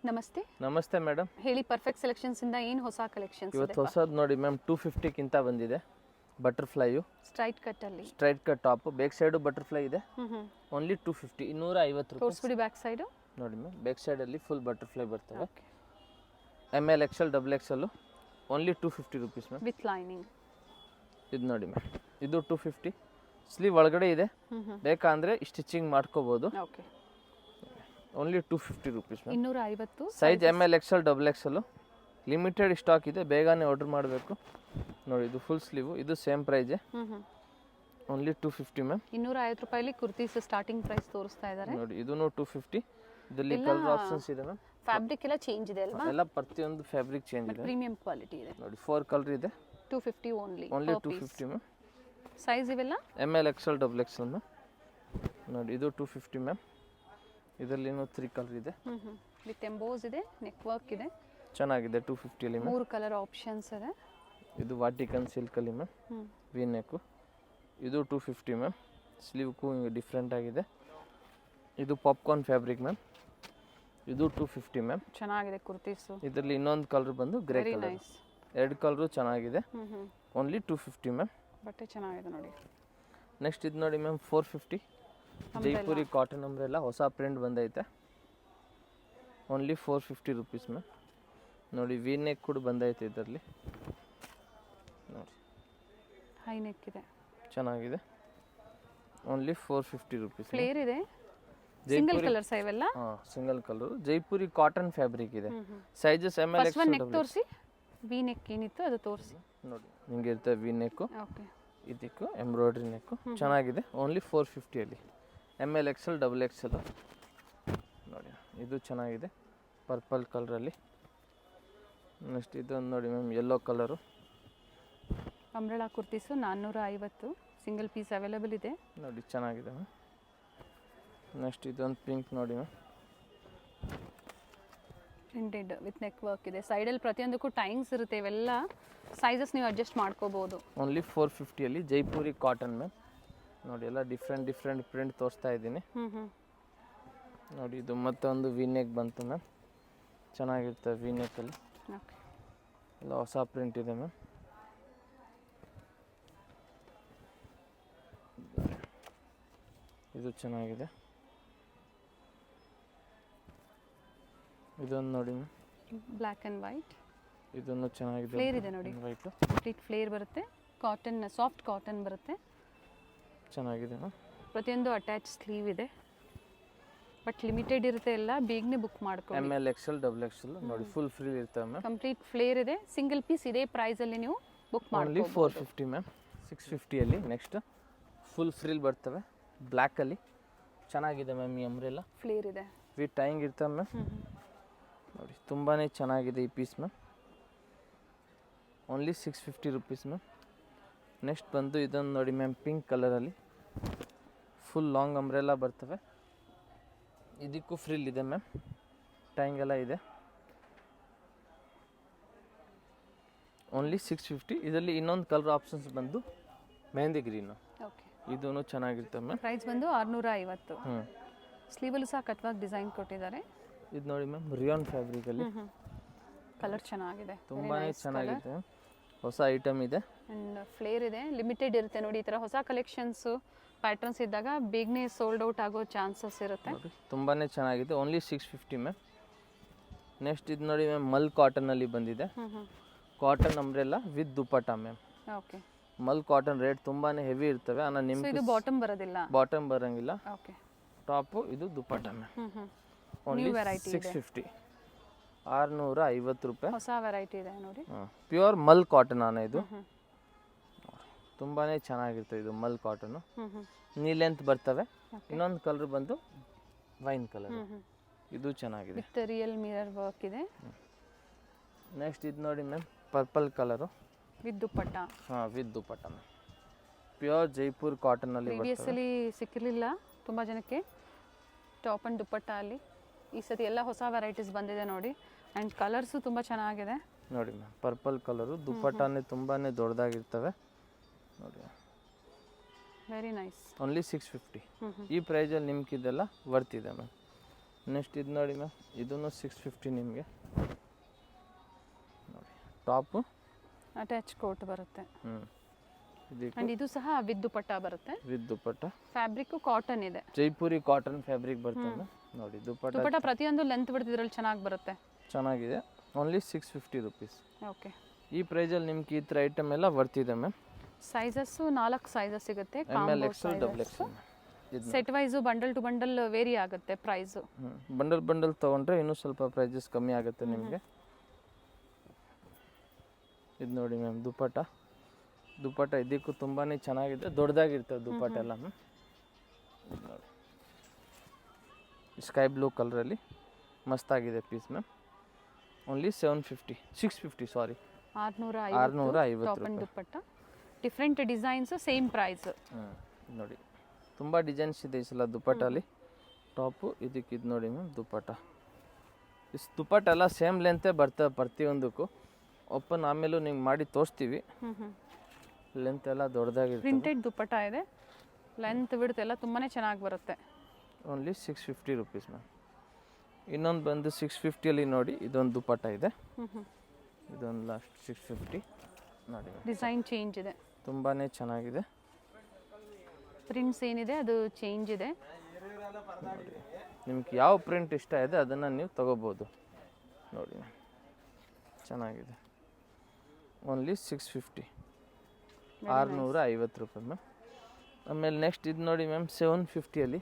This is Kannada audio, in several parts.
ನಮಸ್ತೆ. ನಮಸ್ತೆ ಮೇಡಮ್. ಹೇಳಿ, ಪರ್ಫೆಕ್ಟ್ ಸೆಲೆಕ್ಷನ್ಸ್ ಇಂದ ಏನು ಹೊಸ ಕಲೆಕ್ಷನ್ಸ್ ಇವತ್ತು ಹೊಸದು ನೋಡಿ ಮ್ಯಾಮ್, 250 ಕಿಂತ ಬಂದಿದೆ. ಬಟರ್ಫ್ಲೈಯು ಸ್ಟ್ರೈಟ್ ಕಟ್ ಅಲ್ಲಿ, straight cut top, back side butterfly ಇದೆ. ಓನ್ಲಿ 250, 250 ರೂಪಾಯಿ. ತೋರಿಸ್ಬಿಡಿ ಬ್ಯಾಕ್ ಸೈಡು. ನೋಡಿ ಮ್ಯಾಮ್, ಬ್ಯಾಕ್ ಸೈಡಲ್ಲಿ ಫುಲ್ ಬಟರ್ಫ್ಲೈ ಬರ್ತವೆ. ML XL XXL only 250 rupees ma'am, with lining. ಇದು ನೋಡಿ ಮ್ಯಾಮ್, ಇದು 250. ಸ್ಲೀವ್ ಒಳಗಡೆ ಇದೆ, ಬೇಕಂದ್ರೆ ಸ್ಟಿಚಿಂಗ್ ಮಾಡ್ಕೋಬೋದು. Okay, only 250 rupees ma'am. 250. Size ML XL XXL. Limited stock ಇದೆ, ಬೇಗನೆ ಆರ್ಡರ್ ಮಾಡಬೇಕು. ನೋಡಿ, ಇದು ಫುಲ್ ಸ್ಲೀವ್, ಇದು ಸೇಮ್ ಪ್ರೈಸ್, ಓನ್ಲಿ 250 ಮ್ಯಾಮ್. 250 ರೂಪಾಯಿಲಿ ಕುರ್ತೀಸ್ ಸ್ಟಾರ್ಟಿಂಗ್ ಪ್ರೈಸ್ ತೋರಿಸ್ತಾ ಇದ್ದಾರೆ. ನೋಡಿ, ಇದನ್ನು 250. ಇದರಲ್ಲಿ ಕಲರ್ ಆಪ್ಷನ್ಸ್ ಇದೆ ಮ್ಯಾಮ್. ಫ್ಯಾಬ್ರಿಕ್ ಎಲ್ಲ ಚೇಂಜ್ ಇದೆ ಅಲ್ವಾ? ಎಲ್ಲ ಪ್ರತಿಯೊಂದು ಫ್ಯಾಬ್ರಿಕ್ ಚೇಂಜ್ ಇದೆ, ಪ್ರೀಮಿಯಂ ಕ್ವಾಲಿಟಿ ಇದೆ. ನೋಡಿ 4 ಕಲರ್ ಇದೆ. 250 ಓನ್ಲಿ. Only 250 ma'am. ಸೈಜ್ ಇವೆಲ್ಲ ML XL XXL ಮ್ಯಾಮ್. ನೋಡಿ, ಇದು 250 ಮ್ಯಾಮ್. ಇದರಲ್ಲಿ 3 ಕಲರ್ ಇದೆ. ವಿತ್ ಎಂಬೋಸ್ ಇದೆ, ನೆಕ್ ವರ್ಕ್ ಇದೆ, ಚೆನ್ನಾಗಿದೆ. 250 ಅಲ್ಲಿ ಮ್ಯಾಮ್. 3 ಕಲರ್ ಆಪ್ಷನ್ಸ್ ಇದೆ. ಇದು ವಾಟಿಕನ್ ಸಿಲ್ಕ್ ಅಲ್ಲಿ ಮ್ಯಾಮ್, ವಿ ನೆಕ್. ಇದು 250 ಮ್ಯಾಮ್. ಸ್ಲೀವ್ಗೂ ಡಿಫ್ರೆಂಟ್ ಆಗಿದೆ. ಇದು ಪಾಪ್ಕಾರ್ನ್ ಫ್ಯಾಬ್ರಿಕ್ ಮ್ಯಾಮ್. ಇದು 250 ಮ್ಯಾಮ್. ಚೆನ್ನಾಗಿದೆ ಕುರ್ತೀಸು. ಇದರಲ್ಲಿ ಇನ್ನೊಂದು ಕಲರ್ ಬಂದು ಗ್ರೇ ಕಲರ್. ಎರಡು ಕಲರು ಚೆನ್ನಾಗಿದೆ. Only 250 ma'am. ಬಟ್ಟೆ ಚೆನ್ನಾಗಿದೆ ನೋಡಿ. ನೆಕ್ಸ್ಟ್ ಇದು ನೋಡಿ ಮ್ಯಾಮ್, 450 ಜೈಪುರಿ ಕಾಟನ್ ಅಂಬ್ರೆಲ್ಲ, ಹೊಸ ಪ್ರಿಂಟ್ ಬಂದೈತೆ. Only 450 rupees ma'am. ನೋಡಿ, ವಿ ನೆಕ್ ಕೂಡ ಬಂದೈತೆ ಇದರಲ್ಲಿ. ನೋಡಿ, ಹೈ ನೆಕ್ ಇದೆ, ಚೆನ್ನಾಗಿದೆ. Only 450 rupees. ಫ್ಲೇರ್ ಇದೆ, ಸಿಂಗಲ್ ಕಲರ್ ಇವೆಲ್ಲ. Single colour Jaipuri cotton fabric ಇದೆ. ಸೈಜಸ್ ML XL ನೆಕ್ ತೋರಿಸಿ. ವಿ ನೆಕ್ ಏನಿತ್ತು ಅದು ತೋರಿಸಿ. ನೋಡಿ, ನಿಮಗೆ ಇರುತ್ತೆ ವಿ ನೆಕ್. ಓಕೆ, ಇದಕ್ಕೂ ಎಂಬ್ರಾಯ್ಡ್ರಿ ನೆಕ್ ಚೆನ್ನಾಗಿದೆ. ಓನ್ಲಿ 450 ಅಲ್ಲಿ. ML XL XXL. ನೋಡಿ, ಇದು ಚೆನ್ನಾಗಿದೆ, ಪರ್ಪಲ್ ಕಲರಲ್ಲಿ. ನೆಕ್ಸ್ಟ್ ಇದೊಂದು ನೋಡಿ ma'am, yellow colour. Umbrella kurtis 450, single piece available ಇದೆ. ನೋಡಿ, ಚೆನ್ನಾಗಿದೆ ಮ್ಯಾಮ್. ನೆಕ್ಸ್ಟ್ ಇದೊಂದು ಪಿಂಕ್ ನೋಡಿ ma'am, printed with neck work ಇದೆ. ಸೈಡಲ್ಲಿ ಪ್ರತಿಯೊಂದಕ್ಕೂ ಟೈಮ್ಸ್ ಇರುತ್ತೆ, ಇವೆಲ್ಲ ಸೈಜಸ್ ನೀವು ಅಡ್ಜಸ್ಟ್ ಮಾಡ್ಕೋಬಹುದು. ಓನ್ಲಿ 450 ಅಲ್ಲಿ ಜೈಪುರಿ ಕಾಟನ್ ಮ್ಯಾಮ್. ನೋಡಿ, ಎಲ್ಲ ಡಿಫ್ರೆಂಟ್ ಪ್ರಿಂಟ್ ತೋರಿಸ್ತಾ ಇದ್ದೀನಿ. ನೋಡಿ, ಇದು ಮತ್ತೊಂದು ವಿ ನೆಕ್ ಬಂತು ಮ್ಯಾಮ್, ಚೆನ್ನಾಗಿರ್ತದೆ ವಿ ನೆಕ್ಕಲ್ಲಿ. ಓಕೆ, ಎಲ್ಲ ಹೊಸ ಪ್ರಿಂಟ್ ಇದೆ ಮ್ಯಾಮ್. ಇದು ಚೆನ್ನಾಗಿದೆ. ಇದೊಂದು ನೋಡಿ ಮ್ಯಾಮ್, ಬ್ಲ್ಯಾಕ್ ಆ್ಯಂಡ್ ವೈಟ್. ಇದನ್ನು ಚೆನ್ನಾಗಿದೆ, ಫ್ಲೇರ್ ಇದೆ ನೋಡಿ, ವೈಟು. ಕಂಪ್ಲೀಟ್ ಫ್ಲೇರ್ ಬರುತ್ತೆ, ಕಾಟನ್, ಸಾಫ್ಟ್ ಕಾಟನ್ ಬರುತ್ತೆ. ಚೆನ್ನಾಗಿದೆ ಮ್ಯಾಮ್. ಪ್ರತಿಯೊಂದು ಅಟ್ಯಾಚ್ ಸ್ಲೀವ್ ಇದೆ, ಬಟ್ ಲಿಮಿಟೆಡ್ ಇರುತ್ತೆ, ಎಲ್ಲ ಬೇಗನೆ ಬುಕ್ ಮಾಡ್ಕೊಳ್ಳಿ. ML XL XXL. ನೋಡಿ, ಫುಲ್ ಫ್ರೀ ಇರ್ತವೆ ಮ್ಯಾಮ್. ಕಂಪ್ಲೀಟ್ ಫ್ಲೇರ್ ಇದೆ, ಸಿಂಗಲ್ ಪೀಸ್ ಇದೇ ಪ್ರೈಸಲ್ಲಿ ನೀವು ಬುಕ್ ಮಾಡಿ. Only 450 ma'am. 650 ಅಲ್ಲಿ. ನೆಕ್ಸ್ಟ್ ಫುಲ್ ಫ್ರಿಲ್ ಬರ್ತವೆ ಬ್ಲ್ಯಾಕಲ್ಲಿ, ಚೆನ್ನಾಗಿದೆ ಮ್ಯಾಮ್. ಈ ಅಂಬ್ರೆಲ್ಲ ಫ್ಲೇರ್ ಇದೆ, ವಿತ್ ಟೈಂಗ್ ಇರ್ತವೆ ಮ್ಯಾಮ್. ನೋಡಿ, ತುಂಬಾ ಚೆನ್ನಾಗಿದೆ ಈ piece ma'am. Only 650 rupees ma'am. Next ಬಂದು ಇದೊಂದು ನೋಡಿ ಮ್ಯಾಮ್, ಪಿಂಕ್ ಕಲರಲ್ಲಿ ಫುಲ್ ಲಾಂಗ್ ಅಂಬ್ರೆಲ್ಲ ಬರ್ತವೆ. ಇದಕ್ಕೂ ಫ್ರಿಲ್ ಇದೆ ಮ್ಯಾಮ್, ಟೈಂಗ್ ಎಲ್ಲ ಇದೆ. ಓನ್ಲಿ 650. ಇದರಲ್ಲಿ ಇನ್ನೊಂದು ಕಲರ್ ಆಪ್ಷನ್ಸ್ ಬಂದು ಮೆಹಂದಿ ಗ್ರೀನು. ಓಕೆ, ಇದೂ ಚೆನ್ನಾಗಿರ್ತವೆ ಮ್ಯಾಮ್. ಪ್ರೈಸ್ ಬಂದು 650. ಸ್ಲೀವಲ್ಲೂ ಸಹ ಕಟ್ ವರ್ಕ್ ಡಿಸೈನ್ ಕೊಟ್ಟಿದ್ದಾರೆ. ಇದು ನೋಡಿ ಮ್ಯಾಮ್, ರಿಯಾನ್ ಫ್ಯಾಬ್ರಿಕಲ್ಲಿ. ಕಲರ್ ಚೆನ್ನಾಗಿದೆ, ತುಂಬಾ ಚೆನ್ನಾಗಿದೆ, ಹೊಸ ಐಟಮ್ ಇದೆ. ಆ್ಯಂಡ್ ಫ್ಲೇರ್ ಇದೆ, ಲಿಮಿಟೆಡ್ ಇರುತ್ತೆ ನೋಡಿ. ಈ ಥರ ಹೊಸ ಕಲೆಕ್ಷನ್ಸು ಪ್ಯಾಟರ್ನ್ಸ್ ಇದ್ದಾಗ ಬೇಗನೆ ಸೋಲ್ಡ್ ಔಟ್ ಆಗೋ ಚಾನ್ಸಸ್ ಇರುತ್ತೆ. ತುಂಬಾ ಚೆನ್ನಾಗಿದೆ. Only 650 ma'am. ನೆಕ್ಸ್ಟ್ ಇದು ನೋಡಿ ಮ್ಯಾಮ್, ಮಲ್ ಕಾಟನಲ್ಲಿ ಬಂದಿದೆ. Cotton umbrella with dupatta ma'am. Okay, mul cotton rate ತುಂಬಾ ಹೆವಿ ಇರ್ತವೆ. ಸೊ ಇದು ಬಾಟಮ್ ಬರೋದಿಲ್ಲ, ಬಾಟಮ್ ಬರೋಂಗಿಲ್ಲ. ಓಕೆ, ಟಾಪು ಇದು dupatta ma'am. Only new variety 650, 650 ರೂಪಾಯಿ. ಹೊಸ ವೆರೈಟಿ ಇದೆ ನೋಡಿ. ಪ್ಯೂರ್ ಮಲ್ ಕಾಟನ್ ಅನ್ನ ಇದು. ತುಂಬಾ ಚೆನ್ನಾಗಿರ್ತದೆ ಇದು ಮಲ್ ಕಾಟನು. ನೀ ಲೆಂತ್ ಬರ್ತವೆ. ಇನ್ನೊಂದು ಕಲರ್ ಬಂದು ವೈನ್ ಕಲರ್, ಇದು ಚೆನ್ನಾಗಿದೆ, ವಿತ್ ರಿಯಲ್ ಮಿರರ್ ವರ್ಕ್ ಇದೆ. ನೆಕ್ಸ್ಟ್ ಇದು ನೋಡಿ ma'am, purple colour with dupatta. With dupatta ma'am. Pure Jaipur ಕಾಟನಲ್ಲಿ ಪ್ರೀವಿಯಸ್ಲಿ ಸಿಕ್ಕಿರಲಿಲ್ಲ ತುಂಬ ಜನಕ್ಕೆ ಟಾಪ್ ಆ್ಯಂಡ್ ದುಪ್ಪಟ್ಟ ಅಲ್ಲಿ. ಈ ಸತಿ ಎಲ್ಲ ಹೊಸ ವೆರೈಟೀಸ್ ಬಂದಿದೆ ನೋಡಿ. ಆ್ಯಂಡ್ ಕಲರ್ಸು ತುಂಬ ಚೆನ್ನಾಗಿದೆ ನೋಡಿ ಮ್ಯಾಮ್. ಪರ್ಪಲ್ ಕಲರು, ದುಪ್ಪಟ್ಟನೇ ತುಂಬಾ ದೊಡ್ಡದಾಗಿರ್ತವೆ ನೋಡಿ. Very nice. ಓನ್ಲಿ 650. ಈ ಪ್ರೈಸಲ್ಲಿ ನಿಮ್ಗೆ ಇದೆಲ್ಲ ವರ್ತ್ ಇದೆ ಮ್ಯಾಮ್. ನೆಕ್ಸ್ಟ್ ಇದು ನೋಡಿ ಮ್ಯಾಮ್ ಇದನ್ನು 650 ನಿಮಗೆ ನೋಡಿ ಟಾಪು. ಅಟ್ಯಾಚ್ ಕೋಟ್ ಬರುತ್ತೆ ಇದಕ್ಕೆ ಆ್ಯಂಡ್ ಇದು ಸಹ ವಿದ್ ದುಪಟ್ಟ ಬರುತ್ತೆ. ವಿತ್ ದುಪ್ಪಟ್ಟ ಫ್ಯಾಬ್ರಿಕ್ಕು ಕಾಟನ್ ಇದೆ. ಜೈಪುರಿ ಕಾಟನ್ ಫ್ಯಾಬ್ರಿಕ್ ಬರ್ತದೆ ನೋಡಿ. ದುಪ್ಪಟ್ಟ ದುಪಟ್ಟ ಪ್ರತಿಯೊಂದು ಲೆಂತ್ ಬಿಡ್ತು ಇದ್ರಲ್ಲಿ ಚೆನ್ನಾಗಿ ಬರುತ್ತೆ. ಚೆನ್ನಾಗಿದೆ. Only 650 rupees. ಓಕೆ. ಈ ಪ್ರೈಸಲ್ಲಿ ನಿಮ್ಗೆ ಈ ಥರ ಐಟಮ್ ಎಲ್ಲ ಬರ್ತಿದೆ ಮ್ಯಾಮ್. ಸೈಜಸ್ಸು 4 ಸೈಜಸ್ ಸಿಗುತ್ತೆ. ML XL XXL ಇದು set wise bundle to bundle vary ಆಗುತ್ತೆ ಪ್ರೈಸು. ಬಂಡಲ್ ತೊಗೊಂಡ್ರೆ ಇನ್ನೂ ಸ್ವಲ್ಪ ಪ್ರೈಸಸ್ ಕಮ್ಮಿ ಆಗುತ್ತೆ ನಿಮಗೆ. ಇದು ನೋಡಿ ಮ್ಯಾಮ್ ದುಪ್ಪಟ್ಟ ಇದಕ್ಕೂ ತುಂಬಾ ಚೆನ್ನಾಗಿದೆ. ದೊಡ್ಡದಾಗಿರ್ತದೆ ದುಪ್ಪಟ್ಟ ಎಲ್ಲ ಮ್ಯಾಮ್. ನೋಡಿ ಸ್ಕೈ ಬ್ಲೂ ಕಲರಲ್ಲಿ ಮಸ್ತಾಗಿದೆ piece ma'am. Only 650 sorry 650 top and dupatta. Different designs same price. ನೋಡಿ ತುಂಬ ಡಿಸೈನ್ಸ್ ಇದೆ ಈ ಸಲ ದುಪ್ಪಟ್ಟಲ್ಲಿ. ಟಾಪು ಇದಕ್ಕೆ ಇದು ನೋಡಿ ಮ್ಯಾಮ್ ದುಪ್ಪಟ್ಟ. ದುಪ್ಪಟ್ಟ ಎಲ್ಲ ಸೇಮ್ ಲೆಂತೇ ಬರ್ತವೆ ಪ್ರತಿಯೊಂದಕ್ಕೂ. ಓಪನ್ ಆಮೇಲೂ ನಿಮ್ಗೆ ಮಾಡಿ ತೋರಿಸ್ತೀವಿ. ಲೆಂತ್ ಎಲ್ಲ ದೊಡ್ಡದಾಗಿರುತ್ತೆ. ಪ್ರಿಂಟೆಡ್ ದುಪ್ಪಟ್ಟ ಇದೆ. ಲೆಂತ್ ಬಿಡ್ತು ಎಲ್ಲ ತುಂಬಾ ಚೆನ್ನಾಗಿ ಬರುತ್ತೆ. Only 650 rupees ma'am. ಇನ್ನೊಂದು ಬಂದು 650ಅಲ್ಲಿ ನೋಡಿ ಇದೊಂದು ದುಪ್ಪಟ್ಟ ಇದೆ. ಇದೊಂದು ಲಾಸ್ಟ್ 650 ನೋಡಿ. ಡಿಸೈನ್ ಚೇಂಜ್ ಇದೆ. ತುಂಬಾ ಚೆನ್ನಾಗಿದೆ. ಪ್ರಿಂಟ್ಸ್ ಏನಿದೆ ಅದು ಚೇಂಜ್ ಇದೆ. ನಿಮ್ಗೆ ಯಾವ ಪ್ರಿಂಟ್ ಇಷ್ಟ ಇದೆ ಅದನ್ನು ನೀವು ತಗೋಬೋದು ನೋಡಿ. ಚೆನ್ನಾಗಿದೆ. ಓನ್ಲಿ 650 650 ರೂಪಾಯಿ ಮ್ಯಾಮ್. ಆಮೇಲೆ ನೆಕ್ಸ್ಟ್ ಇದು ನೋಡಿ ಮ್ಯಾಮ್ 750ಅಲ್ಲಿ.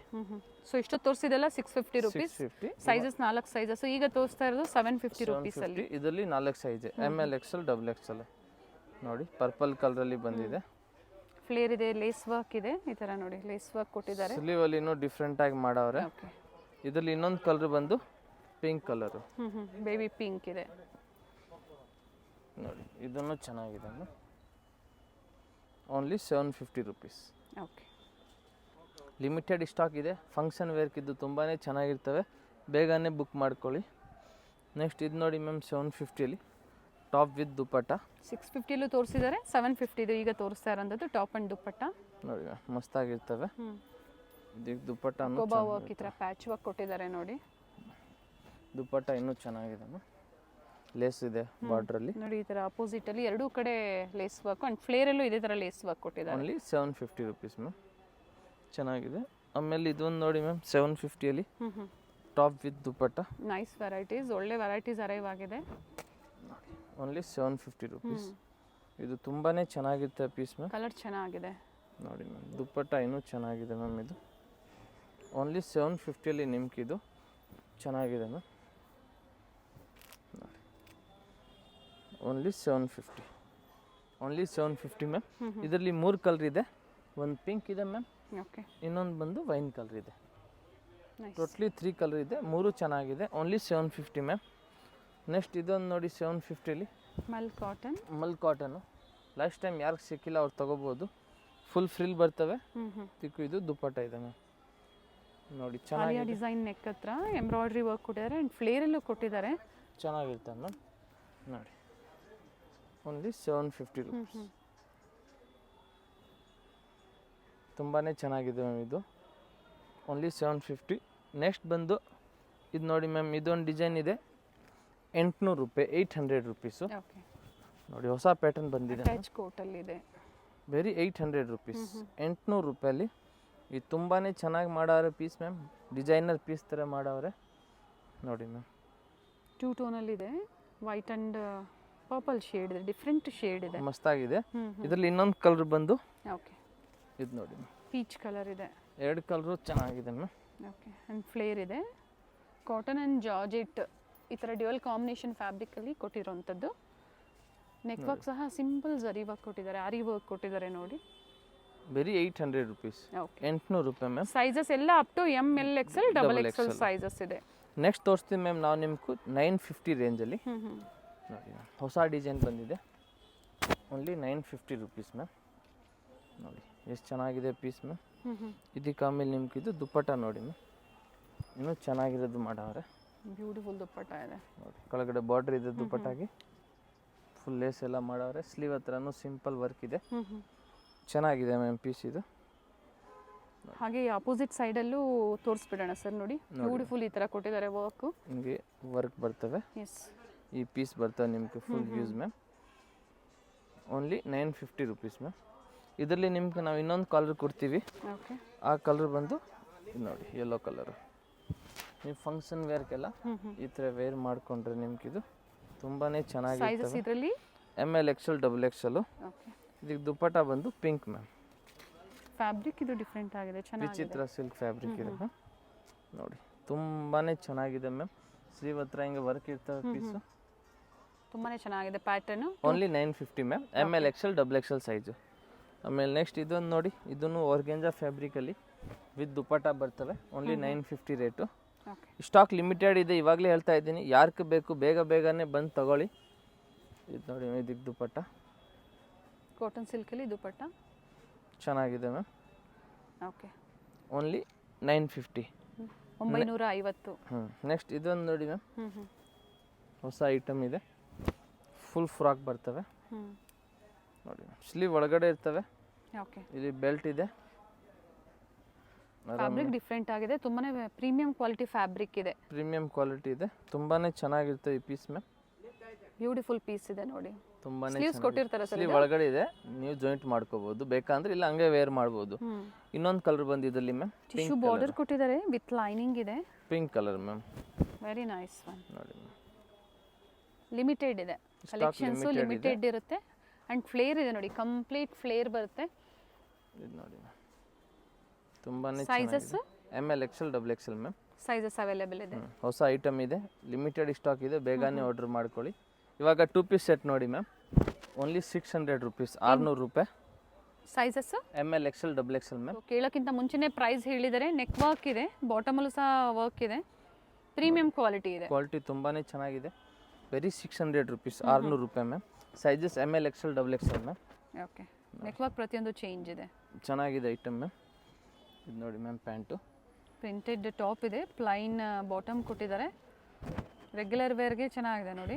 ಸೊ ಇಷ್ಟು ತೋರಿಸಿದೆಲ್ಲ 650 ರುಪೀಸ್. 650 sizes 4 sizes. ಈಗ ತೋರಿಸ್ತಾ ಇರೋದು 750 ರುಪೀಸ್ ಅಲ್ಲಿ. ಇದರಲ್ಲಿ 4 ಸೈಜ್ ML XL XXL ನೋಡಿ. ಪರ್ಪಲ್ ಕಲರಲ್ಲಿ ಬಂದಿದೆ. ಫ್ಲೇರ್ ಇದೆ, ಲೇಸ್ ವರ್ಕ್ ಇದೆ. ಈ ತರ ನೋಡಿ ಲೇಸ್ ವರ್ಕ್ ಕೊಟ್ಟಿದ್ದಾರೆ. ಸ್ಲೀವ್ ಅಲ್ಲಿ ಡಿಫ್ರೆಂಟ್ ಆಗಿ ಮಾಡವ್ರೆ. ಇದರಲ್ಲಿ ಇನ್ನೊಂದು ಕಲರ್ ಬಂದು ಪಿಂಕ್ ಕಲರು. ಬೇಬಿ ಪಿಂಕ್ ಇದೆ ನೋಡಿ. ಇದನ್ನು ಚೆನ್ನಾಗಿದೆ. Only 750 rupees. Okay. Limited stock ಇದೆ. ಫಂಕ್ಷನ್ ವೇರ್ಕಿದ್ದು ತುಂಬಾ ಚೆನ್ನಾಗಿರ್ತವೆ. ಬೇಗನೆ ಬುಕ್ ಮಾಡ್ಕೊಳ್ಳಿ. ನೆಕ್ಸ್ಟ್ ಇದು ನೋಡಿ ಮ್ಯಾಮ್ 750ಅಲ್ಲಿ ಟಾಪ್ ವಿತ್ ದುಪ್ಪಟ್ಟ. 650 ತೋರಿಸಿದ್ದಾರೆ. 750 ಇದು ಈಗ ತೋರಿಸ್ತಾ ಇರೋಂಥದ್ದು ಟಾಪ್ ಅಂಡ್ ದುಪ್ಪಟ್ಟ ನೋಡಿ ಮ್ಯಾಮ್ ಮಸ್ತಾಗಿರ್ತವೆ. ಇದಕ್ಕೆ ದುಪ್ಪಟ್ಟ ಕೋಬಾ ವರ್ಕ್ ಈ ಥರ ಪ್ಯಾಚ್ ವರ್ಕ್ ಕೊಟ್ಟಿದ್ದಾರೆ ನೋಡಿ. ದುಪ್ಪಟ್ಟ ಇನ್ನೂ ಚೆನ್ನಾಗಿದೆ ಮ್ಯಾಮ್. ಲೇಸ್ ಇದೆ ಬಾರ್ಡ್ರಲ್ಲಿ ನೋಡಿ. ಈ ಥರ ಅಪೋಸಿಟ್ ಅಲ್ಲಿ ಎರಡೂ ಕಡೆ ಲೇಸ್ ವರ್ಕ್ ಅಂಡ್ ಫ್ಲೇರಲ್ಲೂ ಇದೇ ಥರ ಲೇಸ್ ವರ್ಕ್ ಕೊಟ್ಟಿದ್ದಾರೆ. Only 750 rupees ma'am. ಚೆನ್ನಾಗಿದೆ. ಆಮೇಲೆ ಇದೊಂದು ನೋಡಿ ಮ್ಯಾಮ್ 750ಅಲ್ಲಿ top with dupatta. Nice varieties, ಒಳ್ಳೆ ವೆರೈಟೀಸ್ ಅರೈವ್ ಆಗಿದೆ. Only 750 rupees. ಇದು ತುಂಬಾ ಚೆನ್ನಾಗಿರುತ್ತೆ ಪೀಸ್ ಮ್ಯಾಮ್. ಕಲರ್ ಚೆನ್ನಾಗಿದೆ ನೋಡಿ ಮ್ಯಾಮ್. ದುಪ್ಪಟ್ಟ ಇನ್ನೂ ಚೆನ್ನಾಗಿದೆ ಮ್ಯಾಮ್. ಇದು ಓನ್ಲಿ 750ಅಲ್ಲಿ ನಿಮ್ಗೆ ಇದು ಚೆನ್ನಾಗಿದೆ ಮ್ಯಾಮ್. ನೋಡಿ ಓನ್ಲಿ 750 ಮ್ಯಾಮ್. ಇದರಲ್ಲಿ 3 ಕಲರ್ ಇದೆ. ಒಂದು ಪಿಂಕ್ ಇದೆ ಮ್ಯಾಮ್. ಓಕೆ. ಇನ್ನೊಂದು ಬಂದು ವೈನ್ ಕಲರ್ ಇದೆ. ಟೋಟ್ಲಿ 3 ಕಲರ್ ಇದೆ. 3 ಚೆನ್ನಾಗಿದೆ. Only 750 ma'am. ನೆಕ್ಸ್ಟ್ ಇದೊಂದು ನೋಡಿ 750ಅಲ್ಲಿ ಮಲ್ ಕಾಟನು. ಲಾಸ್ಟ್ ಟೈಮ್ ಯಾರಿಗೆ ಸಿಕ್ಕಿಲ್ಲ ಅವ್ರು ತೊಗೋಬೋದು. ಫುಲ್ ಫ್ರಿಲ್ ಬರ್ತವೆ. ಇದು ದುಪ್ಪಟ್ಟ ಇದೆ ಮ್ಯಾಮ್. ನೋಡಿ ಚೆನ್ನಾಗಿದೆ. ಡಿಸೈನ್ ನೆಕ್ ಹತ್ರ ಎಂಬ್ರಾಯ್ಡ್ರಿ ವರ್ಕ್ ಕೊಟ್ಟಿದ್ದಾರೆ ಆ್ಯಂಡ್ ಫ್ಲೇರಲ್ಲೂ ಕೊಟ್ಟಿದ್ದಾರೆ. ಚೆನ್ನಾಗಿರುತ್ತೆ ಮ್ಯಾಮ್. ನೋಡಿ ಓನ್ಲಿ 750 ರುಪೀಸ್. ತುಂಬಾ ಚೆನ್ನಾಗಿದೆ ಮ್ಯಾಮ್. ಇದು ಓನ್ಲಿ 750. ನೆಕ್ಸ್ಟ್ ಬಂದು ಇದು ನೋಡಿ ಮ್ಯಾಮ್. ಇದೊಂದು ಡಿಸೈನ್ ಇದೆ. 800 ರೂಪಾಯಿ 800 ರುಪೀಸು ನೋಡಿ. ಹೊಸ ಪ್ಯಾಟರ್ನ್ ಬಂದಿದೆ. Very 800 rupees. 800 ರೂಪಾಯಲ್ಲಿ ಇದು ತುಂಬಾ ಚೆನ್ನಾಗಿ ಮಾಡವ್ರೆ ಪೀಸ್ ಮ್ಯಾಮ್. ಡಿಸೈನರ್ ಪೀಸ್ ಥರ ಮಾಡವ್ರೆ ನೋಡಿ ಮ್ಯಾಮ್. 2 ಟೋನಲ್ಲಿದೆ. ವೈಟ್ ಆ್ಯಂಡ್ ಪರ್ಪಲ್ ಶೇಡ್ ಇದೆ. ಡಿಫ್ರೆಂಟ್ ಶೇಡ್ ಇದೆ. ಮಸ್ತಾಗಿದೆ. ಇದರಲ್ಲಿ ಇನ್ನೊಂದು ಕಲರ್ ಬಂದು ಓಕೆ ಇದು ನೋಡಿ ಮ್ಯಾಮ್. ಪೀಚ್ ಕಲರ್ ಇದೆ. 2 ಕಲರು ಚೆನ್ನಾಗಿದೆ ಮ್ಯಾಮ್. ಓಕೆ. ಆ್ಯಂಡ್ ಫ್ಲೇರ್ ಇದೆ. ಕಾಟನ್ ಆ್ಯಂಡ್ ಜಾರ್ಜೆಟ್ ಈ ಥರ ಡ್ಯುಯಲ್ ಕಾಂಬಿನೇಷನ್ ಫ್ಯಾಬ್ರಿಕಲ್ಲಿ ಕೊಟ್ಟಿರೋವಂಥದ್ದು. ನೆಕ್ ವರ್ಕ್ ಸಹ ಸಿಂಪಲ್ ಝರಿ ವರ್ಕ್ ಕೊಟ್ಟಿದ್ದಾರೆ. ಆರಿ ವರ್ಕ್ ಕೊಟ್ಟಿದ್ದಾರೆ ನೋಡಿ. Very 800 rupees. 800 ರೂಪಾಯಿ ಮ್ಯಾಮ್. ಸೈಜಸ್ ಎಲ್ಲ up to ML XL XXL sizes ಇದೆ. ನೆಕ್ಸ್ಟ್ ತೋರಿಸ್ತೀವಿ ಮ್ಯಾಮ್ ನಾವು ನಿಮ್ಗೆ 950 ರೇಂಜಲ್ಲಿ ನೋಡಿ. ಹೊಸ ಡಿಸೈನ್ ಬಂದಿದೆ. Only 950 rupees ma'am. ನೋಡಿ ಎಷ್ಟು ಚೆನ್ನಾಗಿದೆ ಪೀಸ್ ಮ್ಯಾಮ್. ಇದಕ್ಕೆ ಆಮೇಲೆ ನಿಮ್ಗೆ ಇದು ದುಪ್ಪಟ್ಟ ನೋಡಿ ಮ್ಯಾಮ್. ಇನ್ನೂ ಚೆನ್ನಾಗಿರೋದು ಮಾಡವ್ರೆ. ಬ್ಯೂಟಿಫುಲ್ ದುಪ್ಪಟ್ಟ ಇದೆ ನೋಡಿ. ಕೆಳಗಡೆ ಬಾರ್ಡರ್ ಇದೆ ದುಪ್ಪಟ್ಟಾಗಿ. ಫುಲ್ ಲೇಸ್ ಎಲ್ಲ ಮಾಡವ್ರೆ. ಸ್ಲೀವ್ ಹತ್ರನೂ ಸಿಂಪಲ್ ವರ್ಕ್ ಇದೆ. ಚೆನ್ನಾಗಿದೆ ಮ್ಯಾಮ್ ಪೀಸ್ ಇದು. ಹಾಗೆ ಅಪೋಸಿಟ್ ಸೈಡಲ್ಲೂ ತೋರಿಸ್ಬಿಡೋಣ ಸರ್. ನೋಡಿ ಬ್ಯೂಟಿಫುಲ್ ಈ ಥರ ಕೊಟ್ಟಿದ್ದಾರೆ ವರ್ಕು. ನಿಮಗೆ ವರ್ಕ್ ಬರ್ತವೆ. ಎಸ್, ಈ ಪೀಸ್ ಬರ್ತವೆ ನಿಮಗೆ full use ma'am. Only 950 rupees ma'am. ಇದರಲ್ಲಿ ನಿಮ್ಗೆ ನಾವು ಇನ್ನೊಂದು ಕಲರ್ ಕೊಡ್ತೀವಿ. ಓಕೆ, ಆ ಕಲರ್ ಬಂದು ಇದು ನೋಡಿ, ಯೆಲ್ಲೋ ಕಲರು. ನೀವು ಫಂಕ್ಷನ್ ವೇರ್ಗೆಲ್ಲ ಈ ಥರ ವೇರ್ ಮಾಡಿಕೊಂಡ್ರೆ ನಿಮ್ಗೆ ಇದು ತುಂಬಾ ಸೈಜಸ್ ಚೆನ್ನಾಗಿರ್ತವೆ. ಇದರಲ್ಲಿ ML XL XXL. ಓಕೆ. ಇದಕ್ಕೆ ದುಪ್ಪಟ್ಟ ಬಂದು ಪಿಂಕ್ ಮ್ಯಾಮ್. ಫ್ಯಾಬ್ರಿಕ್ ಇದು ಡಿಫ್ರೆಂಟ್ ಆಗಿದೆ, ಚೆನ್ನಾಗಿದೆ. ವಿಚಿತ್ರ ಸಿಲ್ಕ್ ಫ್ಯಾಬ್ರಿಕ್ ಇದೆ ಮ್ಯಾಮ್. ನೋಡಿ ತುಂಬಾ ಚೆನ್ನಾಗಿದೆ ಮ್ಯಾಮ್. ಸ್ಲೀವ್ ಹತ್ರ ಹಿಂಗೆ ವರ್ಕ್ ಇರ್ತವೆ ಪೀಸು. ತುಂಬಾ ಚೆನ್ನಾಗಿದೆ pattern. Only 950 ma'am. ML XL XXL size. ಆಮೇಲೆ ನೆಕ್ಸ್ಟ್ ಇದೊಂದು ನೋಡಿ, ಇದನ್ನು ಆರ್ಗೆಂಜಾ ಫ್ಯಾಬ್ರಿಕಲ್ಲಿ ವಿತ್ ದುಪ್ಪಟ್ಟ ಬರ್ತವೆ. Only 950 rate. Okay, stock limited ಇದೆ, ಇವಾಗಲೇ ಹೇಳ್ತಾ ಇದ್ದೀನಿ. ಯಾರಿಗೆ ಬೇಕು ಬೇಗನೆ ಬಂದು ತಗೊಳ್ಳಿ. ಇದು ನೋಡಿ, ಇದಕ್ಕೆ ದುಪ್ಪಟ್ಟ ಕಾಟನ್ ಸಿಲ್ಕಲ್ಲಿ ದುಪ್ಪಟ್ಟ ಚೆನ್ನಾಗಿದೆ ಮ್ಯಾಮ್. Okay, only 950. 950. ನೆಕ್ಸ್ಟ್ ಇದೊಂದು ನೋಡಿ ಮ್ಯಾಮ್, ಹೊಸ ಐಟಮ್ ಇದೆ. ಫುಲ್ ಫ್ರಾಕ್ ಬರ್ತವೆ ನೋಡಿ. ಸ್ಲೀವ್ ಒಳಗಡೆ ಇರ್ತವೆ. ಓಕೆ, ಇಲ್ಲಿ ಬೆಲ್ಟ್ ಇದೆ. ಫ್ಯಾಬ್ರಿಕ್ ಡಿಫ್ರೆಂಟ್ ಆಗಿದೆ, ತುಂಬಾನೇ ಪ್ರೀಮಿಯಂ ಕ್ವಾಲಿಟಿ ಫ್ಯಾಬ್ರಿಕ್ ಇದೆ. ಪ್ರೀಮಿಯಂ ಕ್ವಾಲಿಟಿ ಇದೆ, ತುಂಬಾನೇ ಚೆನ್ನಾಗಿರುತ್ತೆ ಈ ಪೀಸ್ ಮ್ಯಾಮ್. ಬ್ಯೂಟಿಫುಲ್ ಪೀಸ್ ಇದೆ ನೋಡಿ. ತುಂಬಾನೇ ಸ್ಲೀವ್ಸ್ ಕೊಟ್ಟಿರ್ತಾರೆ ಸರ್. ಸ್ಲೀವ್ ಒಳಗಡೆ ಇದೆ, ನೀವು ಜಾಯಿಂಟ್ ಮಾಡ್ಕೋಬಹುದು. ಬೇಕಂದ್ರೆ ಇಲ್ಲ ಹಂಗೆ ವೇರ್ ಮಾಡ್ಬೋದು. ಇನ್ನೊಂದು ಕಲರ್ ಬಂದು ಇದರಲ್ಲಿ ಮ್ಯಾಮ್, ಟಿಶ್ಯೂ ಬಾರ್ಡರ್ ಕೊಟ್ಟಿದ್ದಾರೆ ವಿತ್ ಲೈನಿಂಗ್ ಇದೆ. Pink colour ma'am. Very nice one. ನೋಡಿ ಲಿಮಿಟೆಡ್ ಇದೆ ಕಲೆಕ್ಷನ್ಸ್, ಲಿಮಿಟೆಡ್ ಇರುತ್ತೆ. ಅಂಡ್ ಫ್ಲೇರ್ ಇದೆ ನೋಡಿ, ಕಂಪ್ಲೀಟ್ ಫ್ಲೇರ್ ಬರುತ್ತೆ. ಇದು ನೋಡಿ ತುಂಬಾನೇ sizes ML XL XXL ma'am. Sizes available ಇದೆ. ಹೊಸ ಐಟಮ್ ಇದೆ, ಲಿಮಿಟೆಡ್ ಸ್ಟಾಕ್ ಇದೆ, ಬೇಗನೆ ಆರ್ಡರ್ ಮಾಡ್ಕೊಳ್ಳಿ. ಇವಾಗ 2 ಪೀಸ್ ಸೆಟ್ ನೋಡಿ ಮ್ಯಾಮ್, ಓನ್ಲಿ 600 ರುಪೀಸ್, 600 ರೂಪಾಯಿ. Sizes ML XL XXL ma'am. ಕೇಳೋಕ್ಕಿಂತ ಮುಂಚೆನೇ ಪ್ರೈಸ್ ಹೇಳಿದ್ದಾರೆ. ನೆಕ್ ವರ್ಕ್ ಇದೆ, ಬಾಟಮಲ್ಲೂ ಸಹ ವರ್ಕ್ ಇದೆ, ಪ್ರೀಮಿಯಂ ಕ್ವಾಲಿಟಿ ಇದೆ. ಕ್ವಾಲಿಟಿ ತುಂಬಾನೇ ಚೆನ್ನಾಗಿದೆ. ವೆರಿ 600 ರುಪೀಸ್, 600 ರೂಪಾಯಿ ma'am. Sizes ML XL XXL ma'am. Okay, neck work ಪ್ರತಿಯೊಂದು ಚೇಂಜ್ ಇದೆ. ಚೆನ್ನಾಗಿದೆ ಐಟಮ್ ಮ್ಯಾಮ್. ಇದು ನೋಡಿ ಮ್ಯಾಮ್, ಪ್ಯಾಂಟು ಪ್ರಿಂಟೆಡ್ ಟಾಪ್ ಇದೆ, ಪ್ಲೈನ್ ಬಾಟಮ್ ಕೊಟ್ಟಿದ್ದಾರೆ. ರೆಗ್ಯುಲರ್ ವೇರ್ಗೆ ಚೆನ್ನಾಗಿದೆ ನೋಡಿ,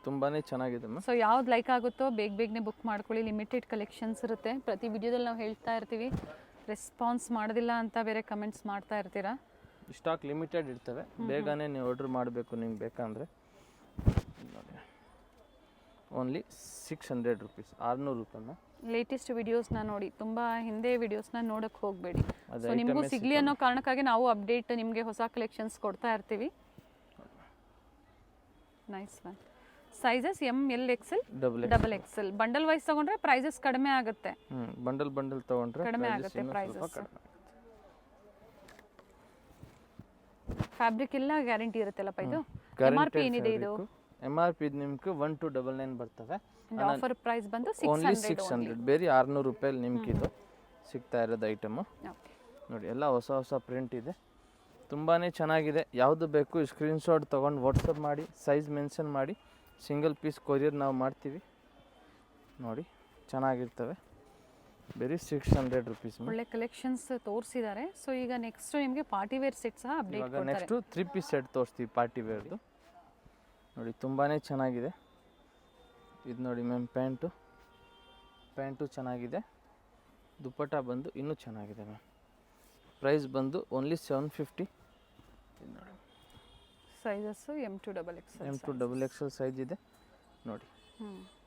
ತುಂಬಾನೇ ಚೆನ್ನಾಗಿದೆ ಮ್ಯಾಮ್. ಸೊ ಯಾವ್ದು ಲೈಕ್ ಆಗುತ್ತೋ ಬೇಗನೆ ಬುಕ್ ಮಾಡ್ಕೊಳ್ಳಿ. ಲಿಮಿಟೆಡ್ ಕಲೆಕ್ಷನ್ಸ್ ಇರುತ್ತೆ. ಪ್ರತಿ ವಿಡಿಯೋದಲ್ಲಿ ನಾವು ಹೇಳ್ತಾ ಇರ್ತೀವಿ, ರೆಸ್ಪಾನ್ಸ್ ಮಾಡೋದಿಲ್ಲ ಅಂತ ಬೇರೆ ಕಮೆಂಟ್ಸ್ ಮಾಡ್ತಾ ಇರ್ತೀರಾ. ಸ್ಟಾಕ್ ಲಿಮಿಟೆಡ್ ಇರ್ತವೆ, ಬೇಗನೆ ನೀವು ಆರ್ಡರ್ ಮಾಡಬೇಕು ನಿಮ್ಗೆ ಬೇಕಂದ್ರೆ. ನೋಡಿ ಓನ್ಲಿ 600 ರುಪೀಸ್, 600 ರೂಪಾಯಿ ಮ್ಯಾಮ್. ಲೇಟೆಸ್ಟ್ ವಿಡಿಯೋಸ್ನ ನೋಡಿ, ತುಂಬ ಹಿಂದೆ ವಿಡಿಯೋಸ್ನ ನೋಡೋಕ್ಕೆ ಹೋಗಬೇಡಿ. ಸೊ ನಿಮಗೂ ಸಿಗಲಿ ಅನ್ನೋ ಕಾರಣಕ್ಕಾಗಿ ನಾವು ಅಪ್ಡೇಟ್ ನಿಮಗೆ ಹೊಸ ಕಲೆಕ್ಷನ್ಸ್ ಕೊಡ್ತಾ ಇರ್ತೀವಿ. Nice ma'am. Sizes ML XL XXL. Bundle wise ತಗೊಂಡ್ರೆ ಪ್ರೈಸಸ್ ಕಡಿಮೆ ಆಗುತ್ತೆ. ಬಂಡಲ್ ತಗೊಂಡ್ರೆ ಕಡಿಮೆ ಆಗುತ್ತೆ ಪ್ರೈಸಸ್. ಫ್ಯಾಬ್ರಿಕ್ ಎಲ್ಲ ಗ್ಯಾರಂಟಿ ಇರುತ್ತಲ್ಲಪ್ಪ ಇದು. MRP ಏನಿದೆ ಇದು? MRP ನಿಮ್ಗೆ 1299 ಬರ್ತವೆ. ಆಫರ್ ಪ್ರೈಸ್ ಬಂದು ಓನ್ಲಿ 600. ಬೇರೆ 600 ರೂಪಾಯಿ ನಿಮ್ಗೆ ಇದು ಸಿಗ್ತಾ ಇರೋದು ಐಟಮು. ನೋಡಿ ಎಲ್ಲ ಹೊಸ ಪ್ರಿಂಟ್ ಇದೆ, ತುಂಬಾ ಚೆನ್ನಾಗಿದೆ. ಯಾವುದು ಬೇಕು ಸ್ಕ್ರೀನ್ಶಾಟ್ ತೊಗೊಂಡು ವಾಟ್ಸಪ್ ಮಾಡಿ, ಸೈಜ್ ಮೆನ್ಷನ್ ಮಾಡಿ, ಸಿಂಗಲ್ ಪೀಸ್ ಕೊರಿಯರ್ ನಾವು ಮಾಡ್ತೀವಿ. ನೋಡಿ ಚೆನ್ನಾಗಿರ್ತವೆ. ಬೇರೆ 600 ರುಪೀಸ್. ಒಳ್ಳೆ ಕಲೆಕ್ಷನ್ಸ್ ತೋರಿಸಿದ್ದಾರೆ. ಸೊ ಈಗ ನೆಕ್ಸ್ಟ್ ನಿಮಗೆ ಪಾರ್ಟಿ ವೇರ್ ಸೆಟ್ ಸಹ ಅಪ್ಡೇಟ್ ಇವಾಗ ನೆಕ್ಸ್ಟು 3 ಪೀಸ್ ಸೆಟ್ ತೋರಿಸ್ತೀವಿ ಪಾರ್ಟಿ ವೇರ್ದು. ನೋಡಿ ತುಂಬಾ ಚೆನ್ನಾಗಿದೆ. ಇದು ನೋಡಿ ಮ್ಯಾಮ್, ಪ್ಯಾಂಟು ಚೆನ್ನಾಗಿದೆ. ದುಪ್ಪಟ್ಟ ಬಂದು ಇನ್ನೂ ಚೆನ್ನಾಗಿದೆ ಮ್ಯಾಮ್. ಪ್ರೈಸ್ ಬಂದು ಓನ್ಲಿ 750. ಇದು ನೋಡಿ ಸೈಜಸ್ M2 XXL ಸೈಜ್ ಇದೆ ನೋಡಿ.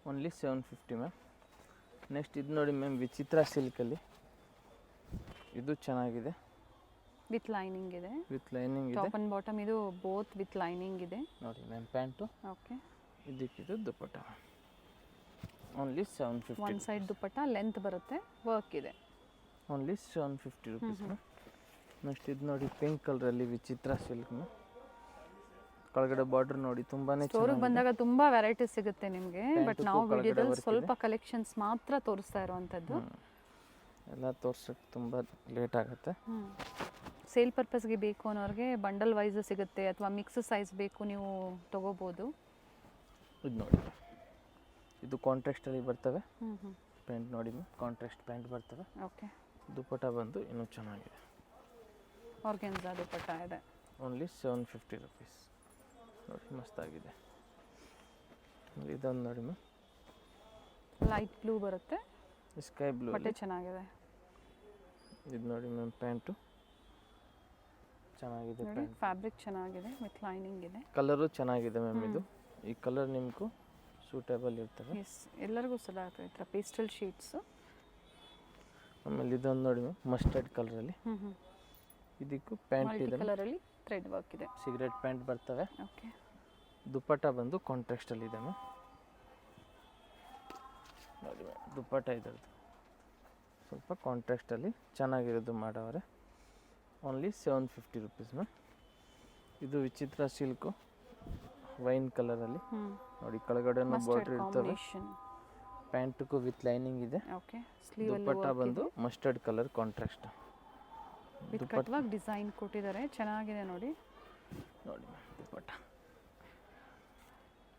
Only 750 ma'am. ನೆಕ್ಸ್ಟ್ ಇದು ನೋಡಿ ಮ್ಯಾಮ್, ವಿಚಿತ್ರ ಸಿಲ್ಕಲ್ಲಿ ಇದು ಚೆನ್ನಾಗಿದೆ. ವಿತ್ ಲೈನಿಂಗ್ ಇದೆ. ಟಾಪ್ ಅಂಡ್ ಬಾಟಮ್ ಇದು ಬೋತ್ ವಿತ್ ಲೈನಿಂಗ್ ಇದೆ ನೋಡಿ ಮ್ಯಾಮ್. Pant okay. ಇದಕ್ಕಿದು dupatta only 750. One side dupatta length ಬರುತ್ತೆ, ವರ್ಕ್ ಇದೆ. Only 750 rupees. ನೆಕ್ಸ್ಟ್ ಇದು ನೋಡಿ, ಪಿಂಕ್ ಕಲರಲ್ಲಿ ವಿಚಿತ್ರ ಸಿಲ್ಕ್. ಕೆಳಗಡೆ ಬಾರ್ಡರ್ ನೋಡಿ, ತುಂಬಾನೇ ಸ್ಟೋರಿಗೆ ಬಂದಾಗ ತುಂಬಾ ವೆರೈಟಿ ಸಿಗುತ್ತೆ ನಿಮಗೆ. ಬಟ್ ನಾವು ವಿಡಿಯೋದಲ್ಲಿ ಸ್ವಲ್ಪ ಕಲೆಕ್ಷನ್ಸ್ ಮಾತ್ರ ತೋರಿಸ್ತಾ ಇರುವಂಥದ್ದು. ಎಲ್ಲ ತೋರ್ಸಕ್ಕೆ ತುಂಬ ಲೇಟ್ ಆಗುತ್ತೆ. ಸೇಲ್ ಪರ್ಪಸ್ಗೆ ಬೇಕು ಅನ್ನೋರಿಗೆ ಬಂಡಲ್ ವೈಸ್ ಸಿಗುತ್ತೆ, ಅಥವಾ ಮಿಕ್ಸ್ ಸೈಜ್ ಬೇಕು ನೀವು ತಗೋಬೋದು. ಇದು ನೋಡಿ, ಇದು ಕಾಂಟ್ರಾಸ್ಟಲ್ಲಿ ಬರ್ತವೆ. ಪ್ಯಾಂಟ್ ನೋಡಿ ಮ್ಯಾಮ್, ಕಾಂಟ್ರಾಸ್ಟ್ ಪ್ಯಾಂಟ್ ಬರ್ತವೆ. ಓಕೆ. ದುಪ್ಪಟ್ಟ ಬಂದು ಇನ್ನೂ ಚೆನ್ನಾಗಿದೆ. ಆರ್ಗೆನ್ಜಾ ದುಪ್ಪಟ್ಟ ಇದೆ. Only 750 rupees. ನೋಡಿ ಮಸ್ತಾಗಿದೆ. ಇದೊಂದು ನೋಡಿ ಮ್ಯಾಮ್, ಲೈಟ್ ಬ್ಲೂ ಬರುತ್ತೆ, ಸ್ಕೈ ಬ್ಲೂ ಬಟ್ಟೆ ಚೆನ್ನಾಗಿದೆ. ಇದು ನೋಡಿ ಮ್ಯಾಮ್ ಪ್ಯಾಂಟು ಚೆನ್ನಾಗಿದೆ. ನೋಡಿ ಫ್ಯಾಬ್ರಿಕ್ ಚೆನ್ನಾಗಿದೆ ವಿತ್ ಲೈನಿಂಗ್ ಇದೆ. ಕಲರು ಚೆನ್ನಾಗಿದೆ ಮ್ಯಾಮ್. ಇದು ಈ ಕಲರ್ ನಿಮಗೂ ಸೂಟೇಬಲ್ ಇರ್ತವೆ. ಎಸ್, ಎಲ್ಲರಿಗೂ ಸಲ ಆಗ್ತದೆ ಈ ಥರ ಪೇಸ್ಟಲ್ ಶೀಟ್ಸು. ಆಮೇಲೆ ಇದೊಂದು ನೋಡಿ ಮ್ಯಾಮ್ ಮಸ್ಟರ್ಡ್ ಕಲರಲ್ಲಿ. ಇದಕ್ಕೂ ಪ್ಯಾಂಟ್ ಇದೆ, ಕಲರಲ್ಲಿ ಥ್ರೆಡ್ ವರ್ಕ್ ಇದೆ. ಸಿಗರೇಟ್ ಪ್ಯಾಂಟ್ ಬರ್ತವೆ. ಓಕೆ. ದುಪ್ಪಟ್ಟ ಬಂದು ಕಾಂಟ್ರಾಸ್ಟಲ್ಲಿ ಇದೆ ಮ್ಯಾಮ್. ನೋಡಿ ಮ್ಯಾಮ್ ದುಪ್ಪಟ್ಟ ಇದರದ್ದು ಸ್ವಲ್ಪ ಕಾಂಟ್ರಾಸ್ಟಲ್ಲಿ ಚೆನ್ನಾಗಿರೋದು ಮಾಡವ್ರೆ. Only 750 rupees ma'am. ಇದು ವಿಚಿತ್ರ ಸಿಲ್ಕು ವೈನ್ ಕಲರಲ್ಲಿ. ನೋಡಿ ಕೆಳಗಡೆನೂ ಬಾರ್ಡರ್ ಇರ್ತವೆ. ಪ್ಯಾಂಟ್ಗೂ ವಿತ್ ಲೈನಿಂಗ್ ಇದೆ. ಓಕೆ. ದುಪ್ಪಟ್ಟ ಬಂದು mustard colour contrast. With cut work design ಕೊಟ್ಟಿದ್ದಾರೆ, ಚೆನ್ನಾಗಿದೆ ನೋಡಿ. ನೋಡಿ dupatta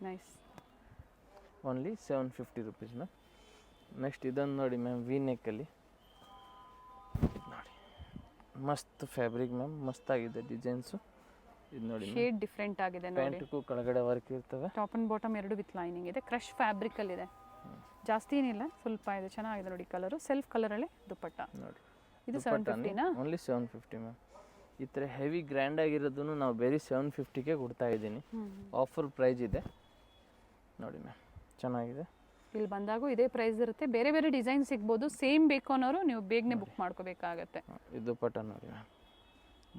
nice. Only 750 rupees ma'am. Next ಇದನ್ನು ನೋಡಿ ಮ್ಯಾಮ್ ವಿ ನೆಕ್ಕಲ್ಲಿ. ನೋಡಿ ಮಸ್ತ್ ಫ್ಯಾಬ್ರಿಕ್ ಮ್ಯಾಮ್, ಮಸ್ತಾಗಿದೆ ಡಿಸೈನ್ಸು. ಇದು ನೋಡಿ ಶೇಡ್ ಡಿಫ್ರೆಂಟ್ ಆಗಿದೆ ನೋಡಿ. ಪ್ಯಾಂಟ್ಗೂ ಕೆಳಗಡೆ ವರ್ಕ್ ಇರ್ತವೆ. ಟಾಪ್ ಅಂಡ್ ಬಾಟಮ್ ಎರಡು ವಿತ್ ಲೈನಿಂಗ್ ಇದೆ. ಕ್ರಶ್ ಫ್ಯಾಬ್ರಿಕಲ್ಲಿ ಇದೆ, ಜಾಸ್ತಿ ಏನಿಲ್ಲ, ಸ್ವಲ್ಪ ಇದೆ. ಚೆನ್ನಾಗಿದೆ ನೋಡಿ ಕಲರು. ಸೆಲ್ಫ್ ಕಲರಲ್ಲೇ ದುಪ್ಪಟ್ಟ. ನೋಡಿ ಇದು 750ನಾ? Only 750 ma'am. ಈ ಥರ ಹೆವಿ ಗ್ರ್ಯಾಂಡ್ ಆಗಿರೋದನ್ನು ನಾವು ಬೇರೆ 750ಗೆ ಕೊಡ್ತಾ ಇದ್ದೀನಿ. ಆಫರ್ ಪ್ರೈಸ್ ಇದೆ ನೋಡಿ ಮ್ಯಾಮ್, ಚೆನ್ನಾಗಿದೆ. ಇಲ್ಲಿ ಬಂದಾಗೂ ಇದೇ ಪ್ರೈಸ್ ಇರುತ್ತೆ. ಬೇರೆ ಬೇರೆ ಡಿಸೈನ್ ಸಿಗ್ಬೋದು. ಸೇಮ್ ಬೇಕು ಅನ್ನೋರು ನೀವು ಬೇಗನೆ ಬುಕ್ ಮಾಡ್ಕೋಬೇಕಾಗತ್ತೆ. ಇದು ದುಪ್ಪಟ್ಟ ನೋಡಿ ಮ್ಯಾಮ್,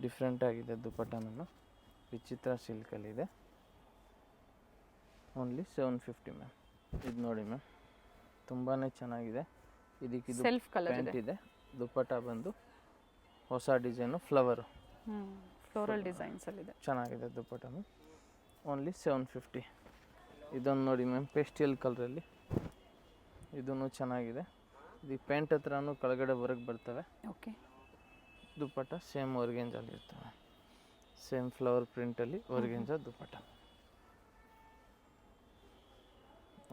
ಡಿಫ್ರೆಂಟ್ ಆಗಿದೆ ದುಪ್ಪಟ್ಟನೂ. ವಿಚಿತ್ರ ಸಿಲ್ಕಲ್ಲಿದೆ. Only 750 ma'am. ಇದು ನೋಡಿ ಮ್ಯಾಮ್ ತುಂಬಾ ಚೆನ್ನಾಗಿದೆ. ಇದಕ್ಕೆ ಇದು ಸೆಲ್ಫ್ ಕಲರ್ ಪ್ಯಾಂಟ್ ಇದೆ. ದುಪ್ಪಟ್ಟ ಬಂದು ಹೊಸ ಡಿಸೈನು ಫ್ಲವರು ಫ್ಲೋರಲ್ ಡಿಸೈನ್ಸಲ್ಲಿದೆ. ಚೆನ್ನಾಗಿದೆ ದುಪ್ಪಟ್ಟನು. ಓನ್ಲಿ 750. ಇದೊಂದು ನೋಡಿ ಮ್ಯಾಮ್ ಪೇಸ್ಟಲ್ ಕಲರಲ್ಲಿ. ಇದೂ ಚೆನ್ನಾಗಿದೆ. ಇದಕ್ಕೆ ಪ್ಯಾಂಟ್ ಹತ್ರನೂ ಕೆಳಗಡೆ ವರ್ಕ್ ಬರ್ತವೆ. ಓಕೆ. ದುಪ್ಪಟ್ಟ ಸೇಮ್ ವರ್ಗೆಂಜಲ್ಲಿ ಇರ್ತವೆ. ಸೇಮ್ ಫ್ಲವರ್ ಪ್ರಿಂಟಲ್ಲಿ ವರ್ಗೆಂಜ ದುಪ್ಪಟ್ಟ.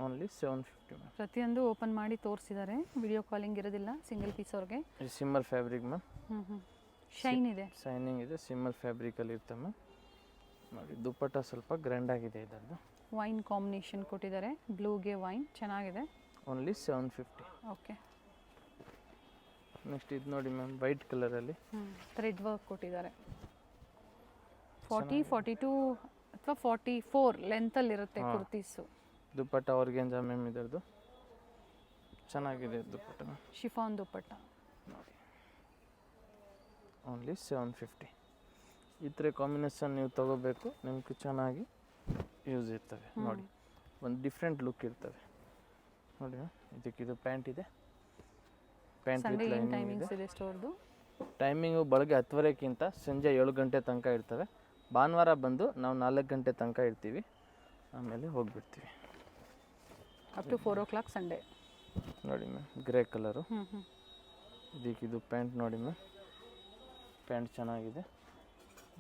Only 750 ma'am. ಪ್ರತಿಯೊಂದು ಓಪನ್ ಮಾಡಿ ತೋರಿಸಿದ್ದಾರೆ. ವಿಡಿಯೋ ಕಾಲಿಂಗ್ ಇರೋದಿಲ್ಲ ಸಿಂಗಲ್ ಪೀಸ್ ಅವ್ರಿಗೆ. Shimmer fabric ma'am. ಶೈನ್ ಇದೆ, ಶೈನಿಂಗ್ ಇದೆ. ಸಿಮ್ಮರ್ ಫ್ಯಾಬ್ರಿಕಲ್ಲಿ ಇರ್ತವೆ ಮ್ಯಾಮ್. ನೋಡಿ ದುಪ್ಪಟ್ಟ ಸ್ವಲ್ಪ ಗ್ರ್ಯಾಂಡ್ ಆಗಿದೆ ಇದರದ್ದು. ವೈನ್ ಕಾಂಬಿನೇಷನ್ ಕೊಟ್ಟಿದ್ದಾರೆ, ಬ್ಲೂಗೆ ವೈನ್, ಚೆನ್ನಾಗಿದೆ. ಓನ್ಲಿ 750. ಓಕೆ. ನೆಕ್ಸ್ಟ್ ಇದು ನೋಡಿ ಮ್ಯಾಮ್ ವೈಟ್ ಕಲರಲ್ಲಿ ಥ್ರೆಡ್ ವರ್ಕ್ ಕೊಟ್ಟಿದ್ದಾರೆ. 40, 42 ಅಥವಾ 44 ಲೆಂತಲ್ಲಿರುತ್ತೆ ಕುರ್ತೀಸು. ದುಪ್ಪಟ್ಟ ಆರ್ಗೆಂಜಾ ಮ್ಯಾಮ್ ಇದರದ್ದು. ಚೆನ್ನಾಗಿದೆ ದುಪ್ಪಟ್ಟ. ಶಿಫಾನ್ ದುಪ್ಪಟ್ಟ ನೋಡಿ ಓನ್ಲಿ 750. ಈ ಥರ ಕಾಂಬಿನೇಷನ್ ನೀವು ತೊಗೋಬೇಕು, ನಿಮ್ಗೆ ಚೆನ್ನಾಗಿ ಯೂಸ್ ಇರ್ತವೆ. ನೋಡಿ ಒಂದು ಡಿಫ್ರೆಂಟ್ ಲುಕ್ ಇರ್ತವೆ ನೋಡಿ. ಇದಕ್ಕಿದು ಪ್ಯಾಂಟ್ ಇದೆ. ಪ್ಯಾಂಟ್ ವಿತ್ ಲೈನಿಂಗ್ ಇದೆ. ಸ್ಟೋರ್ದು ಟೈಮಿಂಗು ಬೆಳಗ್ಗೆ 10:30ಕ್ಕಿಂತ ಸಂಜೆ 7 ಗಂಟೆ ತನಕ ಇರ್ತವೆ. ಭಾನುವಾರ ಬಂದು ನಾವು 4 ಗಂಟೆ ತನಕ ಇರ್ತೀವಿ, ಆಮೇಲೆ ಹೋಗಿಬಿಡ್ತೀವಿ. Up to 4 o'clock Sunday. ನೋಡಿ ಮ್ಯಾಮ್ ಗ್ರೇ ಕಲರು. ಇದಕ್ಕಿದು ಪ್ಯಾಂಟ್ ನೋಡಿ ಮ್ಯಾಮ್, ಪ್ಯಾಂಟ್ ಚೆನ್ನಾಗಿದೆ.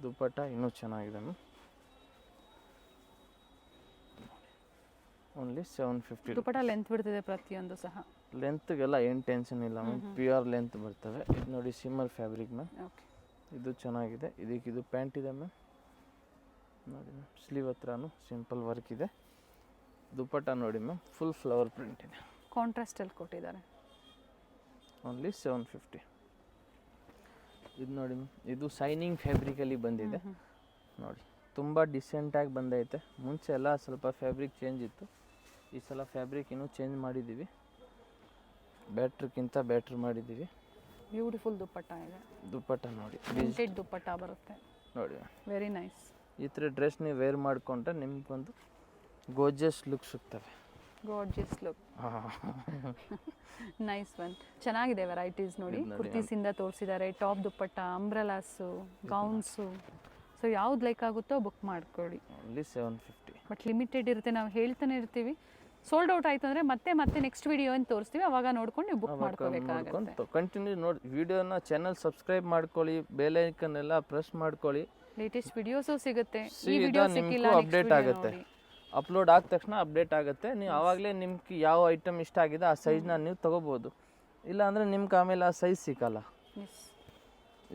ದುಪ್ಪಟ್ಟ ಇನ್ನೂ ಚೆನ್ನಾಗಿದೆ ಮ್ಯಾಮ್. ಓನ್ಲಿ 750. ದುಪ್ಪಟ್ಟ ಲೆಂತ್ ಬಿಡ್ತಿದೆ ಪ್ರತಿಯೊಂದು ಸಹ. ಲೆಂತ್ಗೆಲ್ಲ ಏನು ಟೆನ್ಷನ್ ಇಲ್ಲ ಮ್ಯಾಮ್, ಪ್ಯೂರ್ ಲೆಂತ್ ಬರ್ತವೆ. ಇದು ನೋಡಿ ಸಿಮ್ಮರ್ ಫ್ಯಾಬ್ರಿಕ್ ಮ್ಯಾಮ್. ಓಕೆ. ಇದು ಚೆನ್ನಾಗಿದೆ. ಇದಕ್ಕಿದು ಪ್ಯಾಂಟ್ ಇದೆ ಮ್ಯಾಮ್. ನೋಡಿ ಮ್ಯಾಮ್ ಸ್ಲೀವ್ ಹತ್ರನೂ ಸಿಂಪಲ್ ವರ್ಕ್ ಇದೆ. ದುಪ್ಪಟ್ಟ ನೋಡಿ ಮ್ಯಾಮ್ ಫುಲ್ ಫ್ಲವರ್ ಪ್ರಿಂಟ್ ಇದೆ. ಕಾಂಟ್ರಾಸ್ಟಲ್ಲಿ ಕೊಟ್ಟಿದ್ದಾರೆ. ಓನ್ಲಿ 750. ಇದು ನೋಡಿ ಮ್ಯಾಮ್, ಇದು ಶೈನಿಂಗ್ ಫ್ಯಾಬ್ರಿಕಲ್ಲಿ ಬಂದಿದೆ ನೋಡಿ. ತುಂಬ ಡಿಸೆಂಟಾಗಿ ಬಂದೈತೆ. ಮುಂಚೆ ಎಲ್ಲ ಸ್ವಲ್ಪ ಫ್ಯಾಬ್ರಿಕ್ ಚೇಂಜ್ ಇತ್ತು, ಈ ಸಲ ಫ್ಯಾಬ್ರಿಕ್ ಇನ್ನೂ ಚೇಂಜ್ ಮಾಡಿದ್ದೀವಿ. ಬ್ಯಾಟ್ರಿಗಿಂತ ಬ್ಯಾಟ್ರ್ ಮಾಡಿದ್ದೀವಿ. ಬ್ಯೂಟಿಫುಲ್ ದುಪ್ಪಟ್ಟ ಇದೆ. ದುಪ್ಪಟ್ಟ ನೋಡಿ ಪ್ರಿಂಟೆಡ್ ದುಪ್ಪಟ್ಟ ಬರುತ್ತೆ ನೋಡಿ. Very nice. ಈ ಥರ ಡ್ರೆಸ್ ನೀವು ವೇರ್ ಮಾಡಿಕೊಂಡ್ರೆ ನಿಮ್ಗೊಂದು ಗೋರ್ಜಿಯಸ್ ಲುಕ್ ಸಿಗ್ತವೆ. Gorgeous look. Nice one. ಚೆನ್ನಾಗಿದೆ ವೆರೈಟೀಸ್ ನೋಡಿ. ಕುರ್ತೀಸಿಂದ ತೋರಿಸಿದ್ದಾರೆ, ಟಾಪ್ ದುಪ್ಪಟ್ಟ, ಅಂಬ್ರೆಲಾಸು, ಗೌನ್ಸು. ಸೊ ಯಾವ್ದು ಲೈಕ್ ಆಗುತ್ತೋ ಬುಕ್ ಮಾಡ್ಕೊಳ್ಳಿ. ಓನ್ಲಿ 750. ಬಟ್ ಲಿಮಿಟೆಡ್ ಇರುತ್ತೆ, ನಾವು ಹೇಳ್ತಾನೆ ಇರ್ತೀವಿ. ಸೋಲ್ಡ್ ಔಟ್ ಆಯ್ತು ಅಂದರೆ ಮತ್ತೆ ನೆಕ್ಸ್ಟ್ ವಿಡಿಯೋ ಏನು ತೋರಿಸ್ತೀವಿ, ಅವಾಗ ನೋಡ್ಕೊಂಡು ನೀವು ಬುಕ್ ಮಾಡ್ಕೋಬೇಕಾಗುತ್ತೆ. ಕಂಟಿನ್ಯೂ ನೋಡಿ ವಿಡಿಯೋನ, ಚಾನಲ್ ಸಬ್ಸ್ಕ್ರೈಬ್ ಮಾಡ್ಕೊಳ್ಳಿ, ಬೆಲ್ ಐಕನ್ ಎಲ್ಲ ಪ್ರೆಸ್ ಮಾಡ್ಕೊಳ್ಳಿ. ಲೇಟೆಸ್ಟ್ ವಿಡಿಯೋಸು ಸಿಗುತ್ತೆ. ಈ ವಿಡಿಯೋ ನಿಮಗೂ ಅಪ್ಡೇಟ್ ಆಗುತ್ತೆ. ಅಪ್ಲೋಡ್ ಆದ ತಕ್ಷಣ ಅಪ್ಡೇಟ್ ಆಗುತ್ತೆ. ನೀವು ಆವಾಗಲೇ ನಿಮ್ಗೆ ಯಾವ ಐಟಮ್ ಇಷ್ಟ ಆಗಿದೆ ಆ ಸೈಜ್ನ ನೀವು ತೊಗೋಬೋದು. ಇಲ್ಲ ಅಂದರೆ ನಿಮ್ಗೆ ಆಮೇಲೆ ಆ ಸೈಜ್ ಸಿಕ್ಕಲ್ಲ.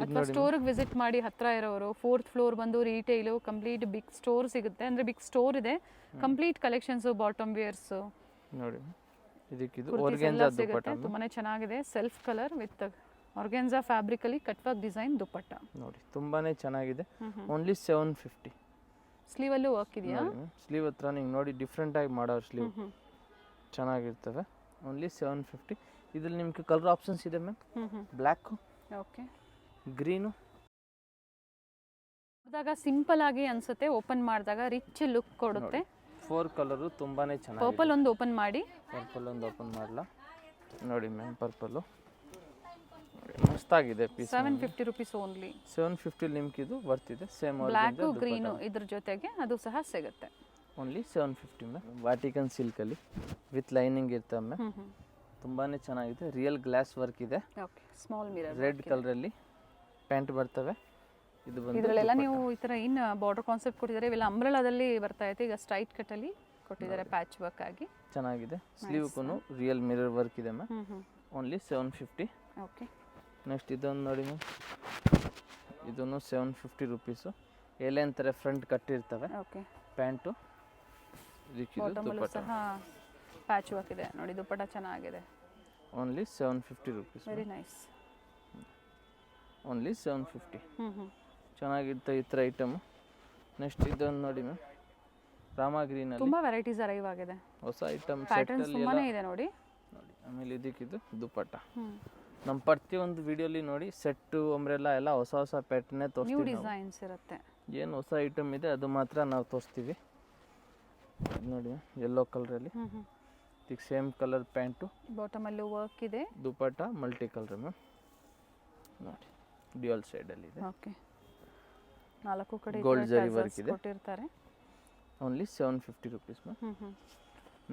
ಅಥವಾ ಸ್ಟೋರಿಗೆ ವಿಸಿಟ್ ಮಾಡಿ, ಹತ್ತಿರ ಇರೋರು 4th ಫ್ಲೋರ್ ಬಂದು ರೀಟೇಲು ಕಂಪ್ಲೀಟ್ ಬಿಗ್ ಸ್ಟೋರ್ ಸಿಗುತ್ತೆ. ಅಂದರೆ ಬಿಗ್ ಸ್ಟೋರ್ ಇದೆ, ಕಂಪ್ಲೀಟ್ ಕಲೆಕ್ಷನ್ಸು, ಬಾಟಮ್ ವೇರ್ಸು ನೋಡಿ. ಇದಕ್ಕಿದು ಆರ್ಗೆಂಜಾ ದುಪ್ಪಟ್ಟ ತುಂಬಾ ಚೆನ್ನಾಗಿದೆ. ಸೆಲ್ಫ್ ಕಲರ್ ವಿತ್ ಆರ್ಗ್ಯಾನ್ಸಾ ಫ್ಯಾಬ್ರಿಕಲ್ಲಿ ಕಟ್ ವರ್ಕ್ ಡಿಸೈನ್ ದುಪ್ಪಟ್ಟ. ನೋಡಿ ತುಂಬಾ ಚೆನ್ನಾಗಿದೆ. ಓನ್ಲಿ 750. ಸ್ಲೀವಲ್ಲೂ ವರ್ಕ್ ಇದೆಯಾ? ಸ್ಲೀವ್ ಹತ್ರ ನೀವು ನೋಡಿ ಡಿಫ್ರೆಂಟಾಗಿ ಮಾಡೋರು ಸ್ಲೀವ್ ಚೆನ್ನಾಗಿರ್ತವೆ. ಓನ್ಲಿ 750. ಇದ್ರಲ್ಲಿ ನಿಮಗೆ ಕಲರ್ ಆಪ್ಷನ್ಸ್ ಇದೆ ಮ್ಯಾಮ್. Black, okay, green. ನೋಡಿದಾಗ ಸಿಂಪಲ್ ಆಗಿ ಅನ್ಸುತ್ತೆ, ಓಪನ್ ಮಾಡಿದಾಗ ರಿಚ್ ಲುಕ್ ಕೊಡುತ್ತೆ. 4 ಕಲರು ತುಂಬಾ ಚೆನ್ನಾಗಿದೆ. ಪರ್ಪಲ್ ಒಂದು ಓಪನ್ ಮಾಡಿ. ಪರ್ಪಲ್ ಒಂದು ಓಪನ್ ಮಾಡಲ ನೋಡಿ ಮ್ಯಾಮ್. ಪರ್ಪಲ್ಲು ಮಸ್ತಾಗಿದೆ ಪೀಸ್. 750 rupees only. 750 ನಿಮ್ಗೆ ಇದು ಬರ್ತಿದೆ. ಸೇಮ್ ಬ್ಲ್ಯಾಕು ಗ್ರೀನು ಇದ್ರ ಜೊತೆಗೆ ಅದು ಸಹ ಸಿಗುತ್ತೆ. Only 750 ma'am. ವಾಟಿಕನ್ ಸಿಲ್ಕಲ್ಲಿ ವಿತ್ ಲೈನಿಂಗ್ ಇರ್ತವೆ ಮ್ಯಾಮ್. ತುಂಬಾ ಚೆನ್ನಾಗಿದೆ. ರಿಯಲ್ ಗ್ಲಾಸ್ ವರ್ಕ್ ಇದೆ. Okay, small mirror. ರೆಡ್ ಕಲರಲ್ಲಿ ಪ್ಯಾಂಟ್ ಬರ್ತವೆ. ಇದು ಬಂದು ಇದರಲ್ಲೆಲ್ಲ ನೀವು ಈ ಥರ ಇನ್ನು ಬಾರ್ಡರ್ ಕಾನ್ಸೆಪ್ಟ್ ಕೊಟ್ಟಿದ್ದಾರೆ. ಇವೆಲ್ಲ ಅಂಬ್ರೆಲಾದಲ್ಲಿ ಬರ್ತಾ ಇದೆ. ಈಗ ಸ್ಟ್ರೈಟ್ ಕಟ್ಟಲ್ಲಿ ಕೊಟ್ಟಿದ್ದಾರೆ ಪ್ಯಾಚ್ ವರ್ಕ್ ಆಗಿ. ಚೆನ್ನಾಗಿದೆ. ಸ್ಲೀವ್ಗೂ ರಿಯಲ್ ಮಿರರ್ ವರ್ಕ್ ಇದೆ ಮ್ಯಾಮ್. ಓನ್ಲಿ 750. ಓಕೆ, ನೆಕ್ಸ್ಟ್ ಇದೊಂದು ನೋಡಿ ಮ್ಯಾಮ್. ಇದನ್ನು 750 ರುಪೀಸು. ಎಲೆ ಅಂತಾರೆ, ಫ್ರಂಟ್ ಕಟ್ಟಿರ್ತವೆ. ಓಕೆ, ಪ್ಯಾಂಟು ಬಾಟಮಲ್ಲೂ ಸಹ ಪ್ಯಾಚ್ ವರ್ಕ್ ಇದೆ ನೋಡಿ. ದುಪ್ಪಟ್ಟ ಚೆನ್ನಾಗಿದೆ. Only 750 rupees. Very nice. Only 750. ಚೆನ್ನಾಗಿರುತ್ತೆ ಈ ಥರ ಐಟಮು. ನೆಕ್ಸ್ಟ್ ಇದೊಂದು ನೋಡಿ ಮ್ಯಾಮ್. ರಾಮ ಗ್ರೀನಲ್ಲಿ ತುಂಬ ವೆರೈಟೀಸ್ ಅರೈವ್ ಆಗಿದೆ. ಹೊಸ ಐಟಮ್ ಪ್ಯಾಟರ್ನ್ಸ್ ತುಂಬಾನೇ ಇದೆ ನೋಡಿ. ನೋಡಿ ಆಮೇಲೆ ಇದಕ್ಕಿದು ದುಪ್ಪಟ್ಟ. ನಮ್ಮ ಪ್ರತಿಯೊಂದು ವಿಡಿಯೋಲಿ ನೋಡಿ ಸೆಟ್ಟು ಅಂಬ್ರೆಲ್ಲ ಎಲ್ಲ ಹೊಸ ಹೊಸ ಪ್ಯಾಟರ್ನೇ ನ್ಯೂ ತೋರಿಸ್ತೀವಿ. ಡಿಸೈನ್ಸ್ ಇರುತ್ತೆ. ಏನು ಹೊಸ ಐಟಮ್ ಇದೆ ಅದು ಮಾತ್ರ ನಾವು ತೋರಿಸ್ತೀವಿ. ನೋಡಿ ಯೆಲ್ಲೋ ಕಲರಲ್ಲಿ ಇದಕ್ಕೆ ಸೇಮ್ ಕಲರ್ ಪ್ಯಾಂಟು. ಬಾಟಮಲ್ಲೂ ವರ್ಕ್ ಇದೆ. ದುಪ್ಪಟ್ಟ ಮಲ್ಟಿ ಕಲರ್ ಮ್ಯಾಮ್. ನೋಡಿ ಡ್ಯುಯಲ್ ಸೈಡಲ್ಲಿ ಇದೆ. ಓಕೆ, 4 ಕಡೆ ಗೋಲ್ಡ್ ಜರಿ ವರ್ಕ್ ಇದೆ. ಕೊಟ್ಟಿರ್ತಾರೆ. Only 750 rupees ma'am.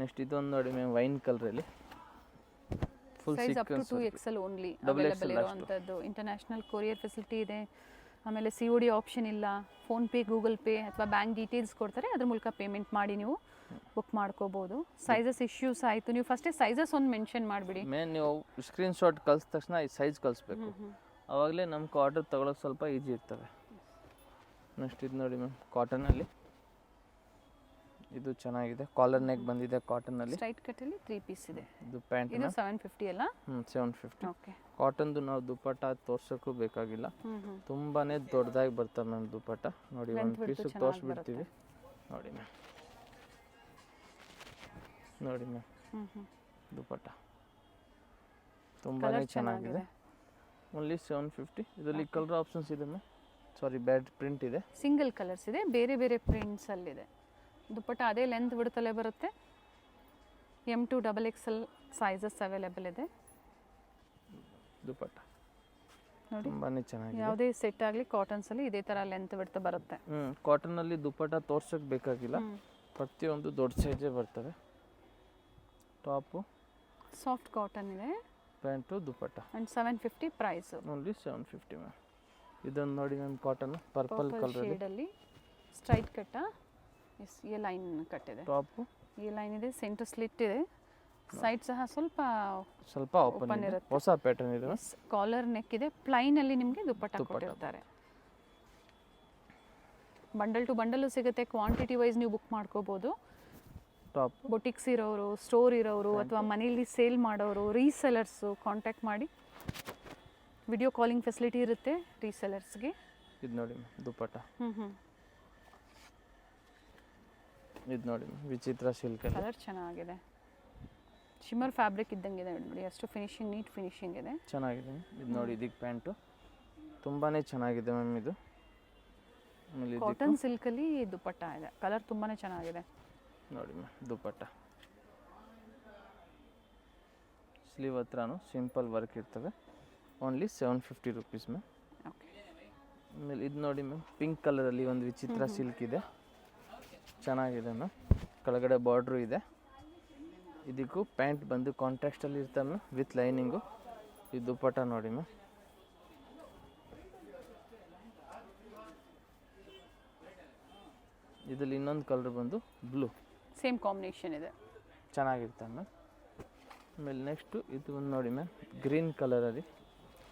ನೆಕ್ಸ್ಟ್ ಇದೊಂದು ನೋಡಿ ಮ್ಯಾಮ್, ವೈನ್ ಕಲರಲ್ಲಿ full size up to sequence 2XL only available ಇರುವಂಥದ್ದು. ಇಂಟರ್ನ್ಯಾಷನಲ್ ಕೊರಿಯರ್ ಫೆಸಿಲಿಟಿ ಇದೆ. ಆಮೇಲೆ COD ಆಪ್ಷನ್ ಇಲ್ಲ. ಫೋನ್ಪೇ, ಗೂಗಲ್ ಪೇ ಅಥವಾ ಬ್ಯಾಂಕ್ ಡೀಟೇಲ್ಸ್ ಕೊಡ್ತಾರೆ, ಅದ್ರ ಮೂಲಕ ಪೇಮೆಂಟ್ ಮಾಡಿ ನೀವು ಬುಕ್ ಮಾಡ್ಕೋಬೋದು. ಸೈಜಸ್ ಇಶ್ಯೂಸ್ ಆಯಿತು, ನೀವು ಫಸ್ಟೇ ಸೈಜಸ್ ಒಂದು ಮೆನ್ಷನ್ ಮಾಡಿಬಿಡಿ. ಮೇನ್ ನೀವು ಸ್ಕ್ರೀನ್ಶಾಟ್ ಕಳಿಸಿದ ತಕ್ಷಣ ಈ ಸೈಜ್ ಕಳಿಸ್ಬೇಕು. ಆವಾಗಲೇ ನಮ್ಗೆ ಆರ್ಡರ್ ತೊಗೊಳಕ್ಕೆ ಸ್ವಲ್ಪ ಈಜಿ ಇರ್ತವೆ. ನೆಕ್ಸ್ಟ್ ಇದು ನೋಡಿ ಮ್ಯಾಮ್, ಕಾಟನಲ್ಲಿ ಇದು ಚೆನ್ನಾಗಿದೆ. ಕಾಲರ್ ನೆಕ್ ಬಂದಿದೆ ಕಾಟನಲ್ಲಿ. ಸ್ಟ್ರೈಟ್ ಕಟ್ಟಲ್ಲಿ 3 ಪೀಸ್ ಇದೆ. ಇದು ಪ್ಯಾಂಟ್ ಇದು 750 ಅಲ್ಲ? 750. ಓಕೆ, ಕಾಟನ್ದು ನಾವು ದುಪ್ಪಟ್ಟ ತೋರ್ಸೋಕ್ಕೂ ಬೇಕಾಗಿಲ್ಲ. ತುಂಬಾ ದೊಡ್ಡದಾಗಿ ಬರ್ತವೆ ಮ್ಯಾಮ್ ದುಪ್ಪಟ್ಟ. ನೋಡಿ ಒಂದು ಪೀಸು ತೋರಿಸ್ಬಿಡ್ತೀವಿ. ನೋಡಿ ಮ್ಯಾಮ್, ನೋಡಿ ಮ್ಯಾಮ್ ದುಪ್ಪಟ್ಟ ತುಂಬಾ ಚೆನ್ನಾಗಿದೆ. ಓನ್ಲಿ 750. ಇದರಲ್ಲಿ ಕಲರ್ ಆಪ್ಷನ್ಸ್ ಇದೆ ಮ್ಯಾಮ್. ಸಾರಿ, ಬ್ಯಾಡ್ ಪ್ರಿಂಟ್ ಇದೆ. ಸಿಂಗಲ್ ಕಲರ್ಸ್ ಇದೆ, ಬೇರೆ ಬೇರೆ ಪ್ರಿಂಟ್ಸಲ್ಲಿದೆ. ದುಪ್ಪಟ್ಟ ಅದೇ ಲೆಂತ್ ಬಿಡುತ್ತಲೇ ಬರುತ್ತೆ. M to XXL sizes available ಇದೆ. ದುಪ್ಪಟ್ಟ ತುಂಬಾ ಚೆನ್ನಾಗಿದೆ. ಯಾವುದೇ ಸೆಟ್ ಆಗಲಿ ಕಾಟನ್ಸಲ್ಲಿ ಇದೇ ಥರ ಲೆಂತ್ ಬಿಡ್ತಾ ಬರುತ್ತೆ. ಕಾಟನಲ್ಲಿ ದುಪ್ಪಟ್ಟ ತೋರ್ಸೋಕ್ಕೆ ಬೇಕಾಗಿಲ್ಲ. ಪ್ರತಿಯೊಂದು ದೊಡ್ಡ ಸೈಜೇ ಬರ್ತವೆ. ಟಾಪು ಸಾಫ್ಟ್ ಕಾಟನ್ ಇದೆ. Pant dupatta. And 750 price. Only 750 ma'am. ಇದೊಂದು ನೋಡಿ ಮ್ಯಾಮ್, ಕಾಟನ್ ಪರ್ಪಲ್ ಶೇಡಲ್ಲಿ ಸ್ಟ್ರೈಟ್ ಕಟ್ಟ. ಎಸ್, ಈ ಲೈನ್ ಕಟ್ಟಿದೆ. ಟಾಪು ಈ ಲೈನ್ ಇದೆ, ಸೆಂಟರ್ ಸ್ಲಿಟ್ ಇದೆ. ಸೈಡ್ ಸಹ ಸ್ವಲ್ಪ ಓಪನ್ ಇರುತ್ತೆ. ಹೊಸ ಪ್ಯಾಟರ್ನ್ ಇದೆ. ಕಾಲರ್ ನೆಕ್ ಇದೆ. ಪ್ಲೈನಲ್ಲಿ ನಿಮಗೆ ದುಪ್ಪಟ್ಟ ಕೊಟ್ಟಿರ್ತಾರೆ. ಬಂಡಲ್ ಟು ಬಂಡಲು ಸಿಗುತ್ತೆ. ಕ್ವಾಂಟಿಟಿ ವೈಸ್ ನೀವು ಬುಕ್ ಮಾಡ್ಕೋಬೋದು. ಟಾಪ್ ಬೊಟಿಕ್ಸ್ ಇರೋರು, ಸ್ಟೋರ್ ಇರೋರು ಅಥವಾ ಮನೆಯಲ್ಲಿ ಸೇಲ್ ಮಾಡೋರು, ರೀಸೆಲರ್ಸು ಕಾಂಟ್ಯಾಕ್ಟ್ ಮಾಡಿ. ವಿಡಿಯೋ ಕಾಲಿಂಗ್ ಫೆಸಿಲಿಟಿ ಇರುತ್ತೆ ರೀಸೆಲರ್ಸ್ಗೆ. ಇದು ನೋಡಿ ದುಪ್ಪಟ್ಟ. ಇದು ನೋಡಿ ವಿಚಿತ್ರ ಸಿಲ್ಕ್. ಕಲರ್ ಚೆನ್ನಾಗಿದೆ. ಶಿಮ್ಮರ್ ಫ್ಯಾಬ್ರಿಕ್ ಇದ್ದಂಗಿದೆ ನೋಡಿ. ಅಷ್ಟು ಫಿನಿಶಿಂಗ್, ನೀಟ್ ಫಿನಿಶಿಂಗ್ ಇದೆ. ಚೆನ್ನಾಗಿದೆ. ಇದು ನೋಡಿ ಇದಕ್ಕೆ ಪ್ಯಾಂಟು ತುಂಬಾ ಚೆನ್ನಾಗಿದೆ ಮ್ಯಾಮ್. ಇದು ಆಮೇಲೆ ಕಾಟನ್ ಸಿಲ್ಕಲ್ಲಿ ದುಪ್ಪಟ್ಟ ಇದೆ. ಕಲರ್ ತುಂಬಾ ಚೆನ್ನಾಗಿದೆ ನೋಡಿ ಮ್ಯಾಮ್. ದುಪ್ಪಟ್ಟ ಸ್ಲೀವ್ ಹತ್ರನೂ ಸಿಂಪಲ್ ವರ್ಕ್ ಇರ್ತವೆ. Only 750 rupees ma'am. ಓಕೆ, ಆಮೇಲೆ ಇದು ನೋಡಿ ಮ್ಯಾಮ್, ಪಿಂಕ್ ಕಲರಲ್ಲಿ ಒಂದು ವಿಚಿತ್ರ ಸಿಲ್ಕ್ ಇದೆ. ಚೆನ್ನಾಗಿದೆ ಮ್ಯಾಮ್. ಕೆಳಗಡೆ ಬಾರ್ಡ್ರು ಇದೆ. ಇದಕ್ಕೂ ಪ್ಯಾಂಟ್ ಬಂದು ಕಾಂಟ್ರಾಸ್ಟಲ್ಲಿ ಇರ್ತವೆ ಮ್ಯಾಮ್, ವಿತ್ ಲೈನಿಂಗು. ಈ ದುಪ್ಪಟ್ಟ ನೋಡಿ ಮ್ಯಾಮ್. ಇದರಲ್ಲಿ ಇನ್ನೊಂದು ಕಲರ್ ಬಂದು ಬ್ಲೂ. ಸೇಮ್ ಕಾಂಬಿನೇಷನ್ ಇದೆ. ಚೆನ್ನಾಗಿರ್ತವೆ ಮ್ಯಾಮ್. ಆಮೇಲೆ ನೆಕ್ಸ್ಟು ಇದು ಒಂದು ನೋಡಿ ಮ್ಯಾಮ್, ಗ್ರೀನ್ ಕಲರಲ್ಲಿ.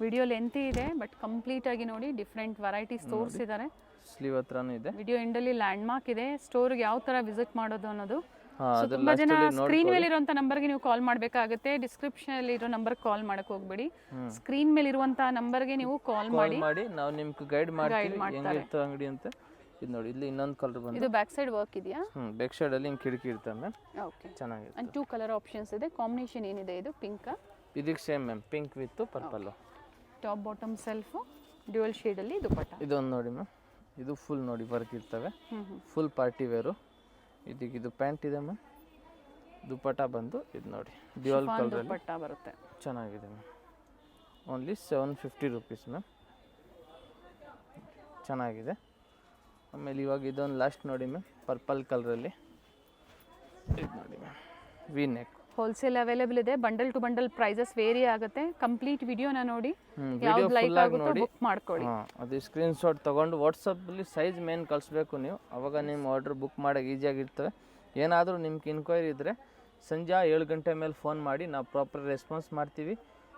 ವಿಡಿಯೋ ಲೆಂತಿ ಇದೆ, ಬಟ್ ಕಂಪ್ಲೀಟ್ ಆಗಿ ನೋಡಿ ಡಿಫ್ರೆಂಟ್ ವೆರೈಟೀಸ್ ತೋರಿಸಿದ್ದಾರೆ. ಸ್ಲೀವ್ ಹತ್ರನೂ ಇದೆ. ವಿಡಿಯೋ ಎಂಡಲ್ಲಿ ಲ್ಯಾಂಡ್ ಮಾರ್ಕ್ ಇದೆ. ಸ್ಟೋರ್ಗೆ ಯಾವ ಥರ ವಿಸಿಟ್ ಮಾಡೋದು ಅನ್ನೋದು ಹಾ So, ಅದ್ರ ತುಂಬಾ ಜನ ಲಾಸ್ಟಲ್ಲಿ ಸ್ಕ್ರೀನ್ ಮೇಲೆ ನೋಡ್ಕೊಳ್ಳಿ. ಇರುವಂತ ನಂಬರ್ಗೆ ನೀವು ಕಾಲ್ ಮಾಡಬೇಕಾಗುತ್ತೆ. ಡಿಸ್ಕ್ರಿಪ್ಷನ್ ಅಲ್ಲಿ ಇರೋ ನಂಬರ್ ಕಾಲ್ ಮಾಡಕ್ ಹೋಗ್ಬೇಡಿ. ಸ್ಕ್ರೀನ್ ಮೇಲೆ ಇರುವಂತ ನಂಬರ್ಗೆ ನೀವು ಕಾಲ್ ಕಾಲ್ ಮಾಡಿ. ಮಾಡಿ ನಾವು ನಿಮ್ಗೆ ಗೈಡ್ ಮಾಡ್ತೀವಿ ಮಾಡ್ತಾರೆ. ಹೆಂಗಿರ್ತವೆ ಅಂಗಡಿ ಅಂತ. ಇದು ನೋಡಿ ಇಲ್ಲಿ ಇನ್ನೊಂದು ಕಲರ್ ಬಂದು ಇದು ಬ್ಯಾಕ್ ಸೈಡ್ ವರ್ಕ್ ಇದೆಯಾ? ಬ್ಯಾಕ್ ಸೈಡ್ ಅಲ್ಲಿ ಹಿಂಗೆ ಕಿಟಕಿ ಇರ್ತವೆ ಮ್ಯಾಮ್, ಓಕೆ. ಚೆನ್ನಾಗಿದೆ. ಅಂಡ್ 2 ಕಲರ್ ಆಪ್ಷನ್ಸ್ ಇದೆ. ಕಾಂಬಿನೇಷನ್ ಏನಿದೆ ಇದು ಪಿಂಕ್, ಇದಕ್ಕೆ same ma'am, pink with purple. Top bottom self dual shade ಅಲ್ಲಿ ದುಪಟ್ಟ. ಇದೊಂದು ನೋಡಿ ಮ್ಯಾಮ್, ಇದು ಫುಲ್ ನೋಡಿ ವರ್ಕ್ ಇರ್ತವೆ, ಫುಲ್ ಪಾರ್ಟಿ ವೇರು. ಇದಕ್ಕೆ ಇದು ಪ್ಯಾಂಟ್ ಇದೆ ಮ್ಯಾಮ್, ದುಪಟ್ಟ ಬಂದು ಇದು ನೋಡಿ ಡ್ಯುಯಲ್ ಕಲರ್ ದುಪಟ್ಟ ಬರುತ್ತೆ. ಚೆನ್ನಾಗಿದೆ ಮ್ಯಾಮ್. ಓನ್ಲಿ 750 ರುಪೀಸ್ ಮ್ಯಾಮ್, ಚೆನ್ನಾಗಿದೆ. ಆಮೇಲೆ ಇವಾಗ ಇದೊಂದು ಲಾಸ್ಟ್ ನೋಡಿ ಮ್ಯಾಮ್, ಪರ್ಪಲ್ ಕಲರಲ್ಲಿ ಇದು ನೋಡಿ ma'am, V neck. Wholesale available ಇದೆ. Bundle to bundle prices vary ಆಗುತ್ತೆ. ಕಂಪ್ಲೀಟ್ ವಿಡಿಯೋನ ನೋಡಿ ವಿಡಿಯೋ ಯಾವ್ದು ಲೈಕ್ ಫುಲ್ ಆಗಿ ಆಗುತ್ತೋ ನೋಡಿ ಬುಕ್ ಮಾಡ್ಕೊಳ್ಳಿ. ಅದು ಸ್ಕ್ರೀನ್ ಶಾಟ್ ತೊಗೊಂಡು ವಾಟ್ಸಪ್ಪಲ್ಲಿ ಸೈಜ್ ಮೇನ್ ಕಳಿಸ್ಬೇಕು ನೀವು, ಅವಾಗ ನಿಮ್ಮ ಆರ್ಡ್ರ್ ಬುಕ್ ಮಾಡೋಕೆ ಈಸಿಯಾಗಿರ್ತವೆ. ಏನಾದರೂ ನಿಮ್ಗೆ ಇನ್ಕ್ವೈರಿ ಇದ್ದರೆ ಸಂಜೆ 7 ಗಂಟೆ ಮೇಲೆ ಫೋನ್ ಮಾಡಿ, ನಾವು ಪ್ರಾಪರ್ ರೆಸ್ಪಾನ್ಸ್ ಮಾಡ್ತೀವಿ.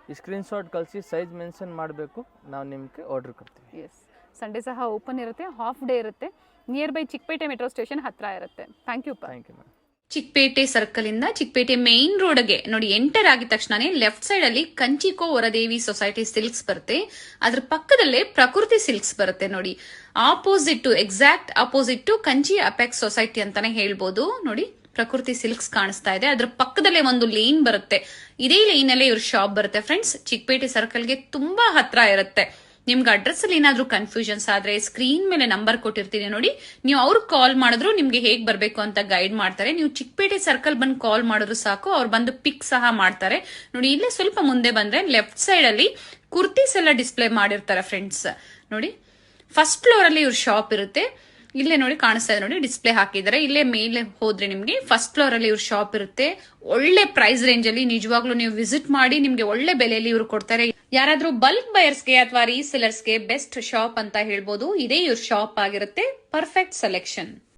ಈ ಸ್ಕ್ರೀನ್ ಶಾಟ್ ಕಳಿಸಿ ಸೈಜ್ ಮೆನ್ಷನ್ ಮಾಡಬೇಕು, ನಾವು ನಿಮಗೆ ಆರ್ಡ್ರ್ ಕೊಡ್ತೀವಿ. ಎಸ್, ಸಂಡೇ ಸಹ ಓಪನ್ ಇರುತ್ತೆ, ಹಾಫ್ ಡೇ ಇರುತ್ತೆ. Near by Chickpete metro station ಹತ್ರ ಇರುತ್ತೆ. Thank you. Thank you ma'am. Chickpete circle ಇಂದ ಚಿಕ್ಕಪೇಟೆ ಮೇನ್ ರೋಡ್ಗೆ ನೋಡಿ ಎಂಟರ್ ಆಗಿದ ತಕ್ಷಣನೇ ಲೆಫ್ಟ್ ಸೈಡ್ ಅಲ್ಲಿ ಕಂಚಿಕೋ ವರದೇವಿ ಸೊಸೈಟಿ ಸಿಲ್ಕ್ಸ್ ಬರುತ್ತೆ. ಅದ್ರ ಪಕ್ಕದಲ್ಲೇ ಪ್ರಕೃತಿ ಸಿಲ್ಕ್ಸ್ ಬರುತ್ತೆ ನೋಡಿ. Opposite, exact opposite Kanchi apex society ಅಂತಾನೆ ಹೇಳ್ಬೋದು. ನೋಡಿ ಪ್ರಕೃತಿ ಸಿಲ್ಕ್ಸ್ ಕಾಣಿಸ್ತಾ ಇದೆ. ಅದ್ರ ಪಕ್ಕದಲ್ಲೇ ಒಂದು ಲೇನ್ ಬರುತ್ತೆ. ಇದೇ ಲೈನ್ ಅಲ್ಲೇ ಇವ್ರ ಶಾಪ್ ಬರುತ್ತೆ ಫ್ರೆಂಡ್ಸ್. ಚಿಕ್ಕಪೇಟೆ ಸರ್ಕಲ್ಗೆ ತುಂಬಾ ಹತ್ರ ಇರುತ್ತೆ. ನಿಮ್ಗೆ ಅಡ್ರೆಸ್ ಅಲ್ಲಿ ಏನಾದ್ರೂ ಕನ್ಫ್ಯೂಷನ್ಸ್ ಆದ್ರೆ ಸ್ಕ್ರೀನ್ ಮೇಲೆ ನಂಬರ್ ಕೊಟ್ಟಿರ್ತೀನಿ ನೋಡಿ, ನೀವು ಅವ್ರಿಗೆ ಕಾಲ್ ಮಾಡಿದ್ರು ನಿಮ್ಗೆ ಹೇಗ್ ಬರ್ಬೇಕು ಅಂತ ಗೈಡ್ ಮಾಡ್ತಾರೆ. ನೀವು ಚಿಕ್ಕಪೇಟೆ ಸರ್ಕಲ್ ಬಂದು ಕಾಲ್ ಮಾಡಿದ್ರು ಸಾಕು, ಅವ್ರು ಬಂದು ಪಿಕ್ ಸಹ ಮಾಡ್ತಾರೆ. ನೋಡಿ ಇಲ್ಲೇ ಸ್ವಲ್ಪ ಮುಂದೆ ಬಂದ್ರೆ ಲೆಫ್ಟ್ ಸೈಡ್ ಅಲ್ಲಿ ಕುರ್ತೀಸ್ ಎಲ್ಲ ಡಿಸ್ಪ್ಲೇ ಮಾಡಿರ್ತಾರೆ ಫ್ರೆಂಡ್ಸ್. ನೋಡಿ ಫಸ್ಟ್ ಫ್ಲೋರ್ ಅಲ್ಲಿ ಇವ್ರ ಶಾಪ್ ಇರುತ್ತೆ. ಇಲ್ಲೇ ನೋಡಿ ಕಾಣಿಸ್ತಾ ಇದೆ, ನೋಡಿ ಡಿಸ್ಪ್ಲೇ ಹಾಕಿದ್ದಾರೆ. ಇಲ್ಲೇ ಮೇಲೆ ಹೋದ್ರೆ ನಿಮ್ಗೆ ಫಸ್ಟ್ ಫ್ಲೋರ್ ಅಲ್ಲಿ ಇವ್ರ ಶಾಪ್ ಇರುತ್ತೆ. ಒಳ್ಳೆ ಪ್ರೈಸ್ ರೇಂಜ್ ಅಲ್ಲಿ ನಿಜವಾಗ್ಲೂ ನೀವು ವಿಸಿಟ್ ಮಾಡಿ, ನಿಮ್ಗೆ ಒಳ್ಳೆ ಬೆಲೆಯಲ್ಲಿ ಇವ್ರು ಕೊಡ್ತಾರೆ. ಯಾರಾದ್ರೂ ಬಲ್ಕ್ ಬಯರ್ಸ್ಗೆ ಅಥವಾ ರೀಸೆಲರ್ಸ್ಗೆ ಬೆಸ್ಟ್ ಶಾಪ್ ಅಂತ ಹೇಳ್ಬೋದು. ಇದೇ ಇವ್ರ ಶಾಪ್ ಆಗಿರುತ್ತೆ. Perfect selection.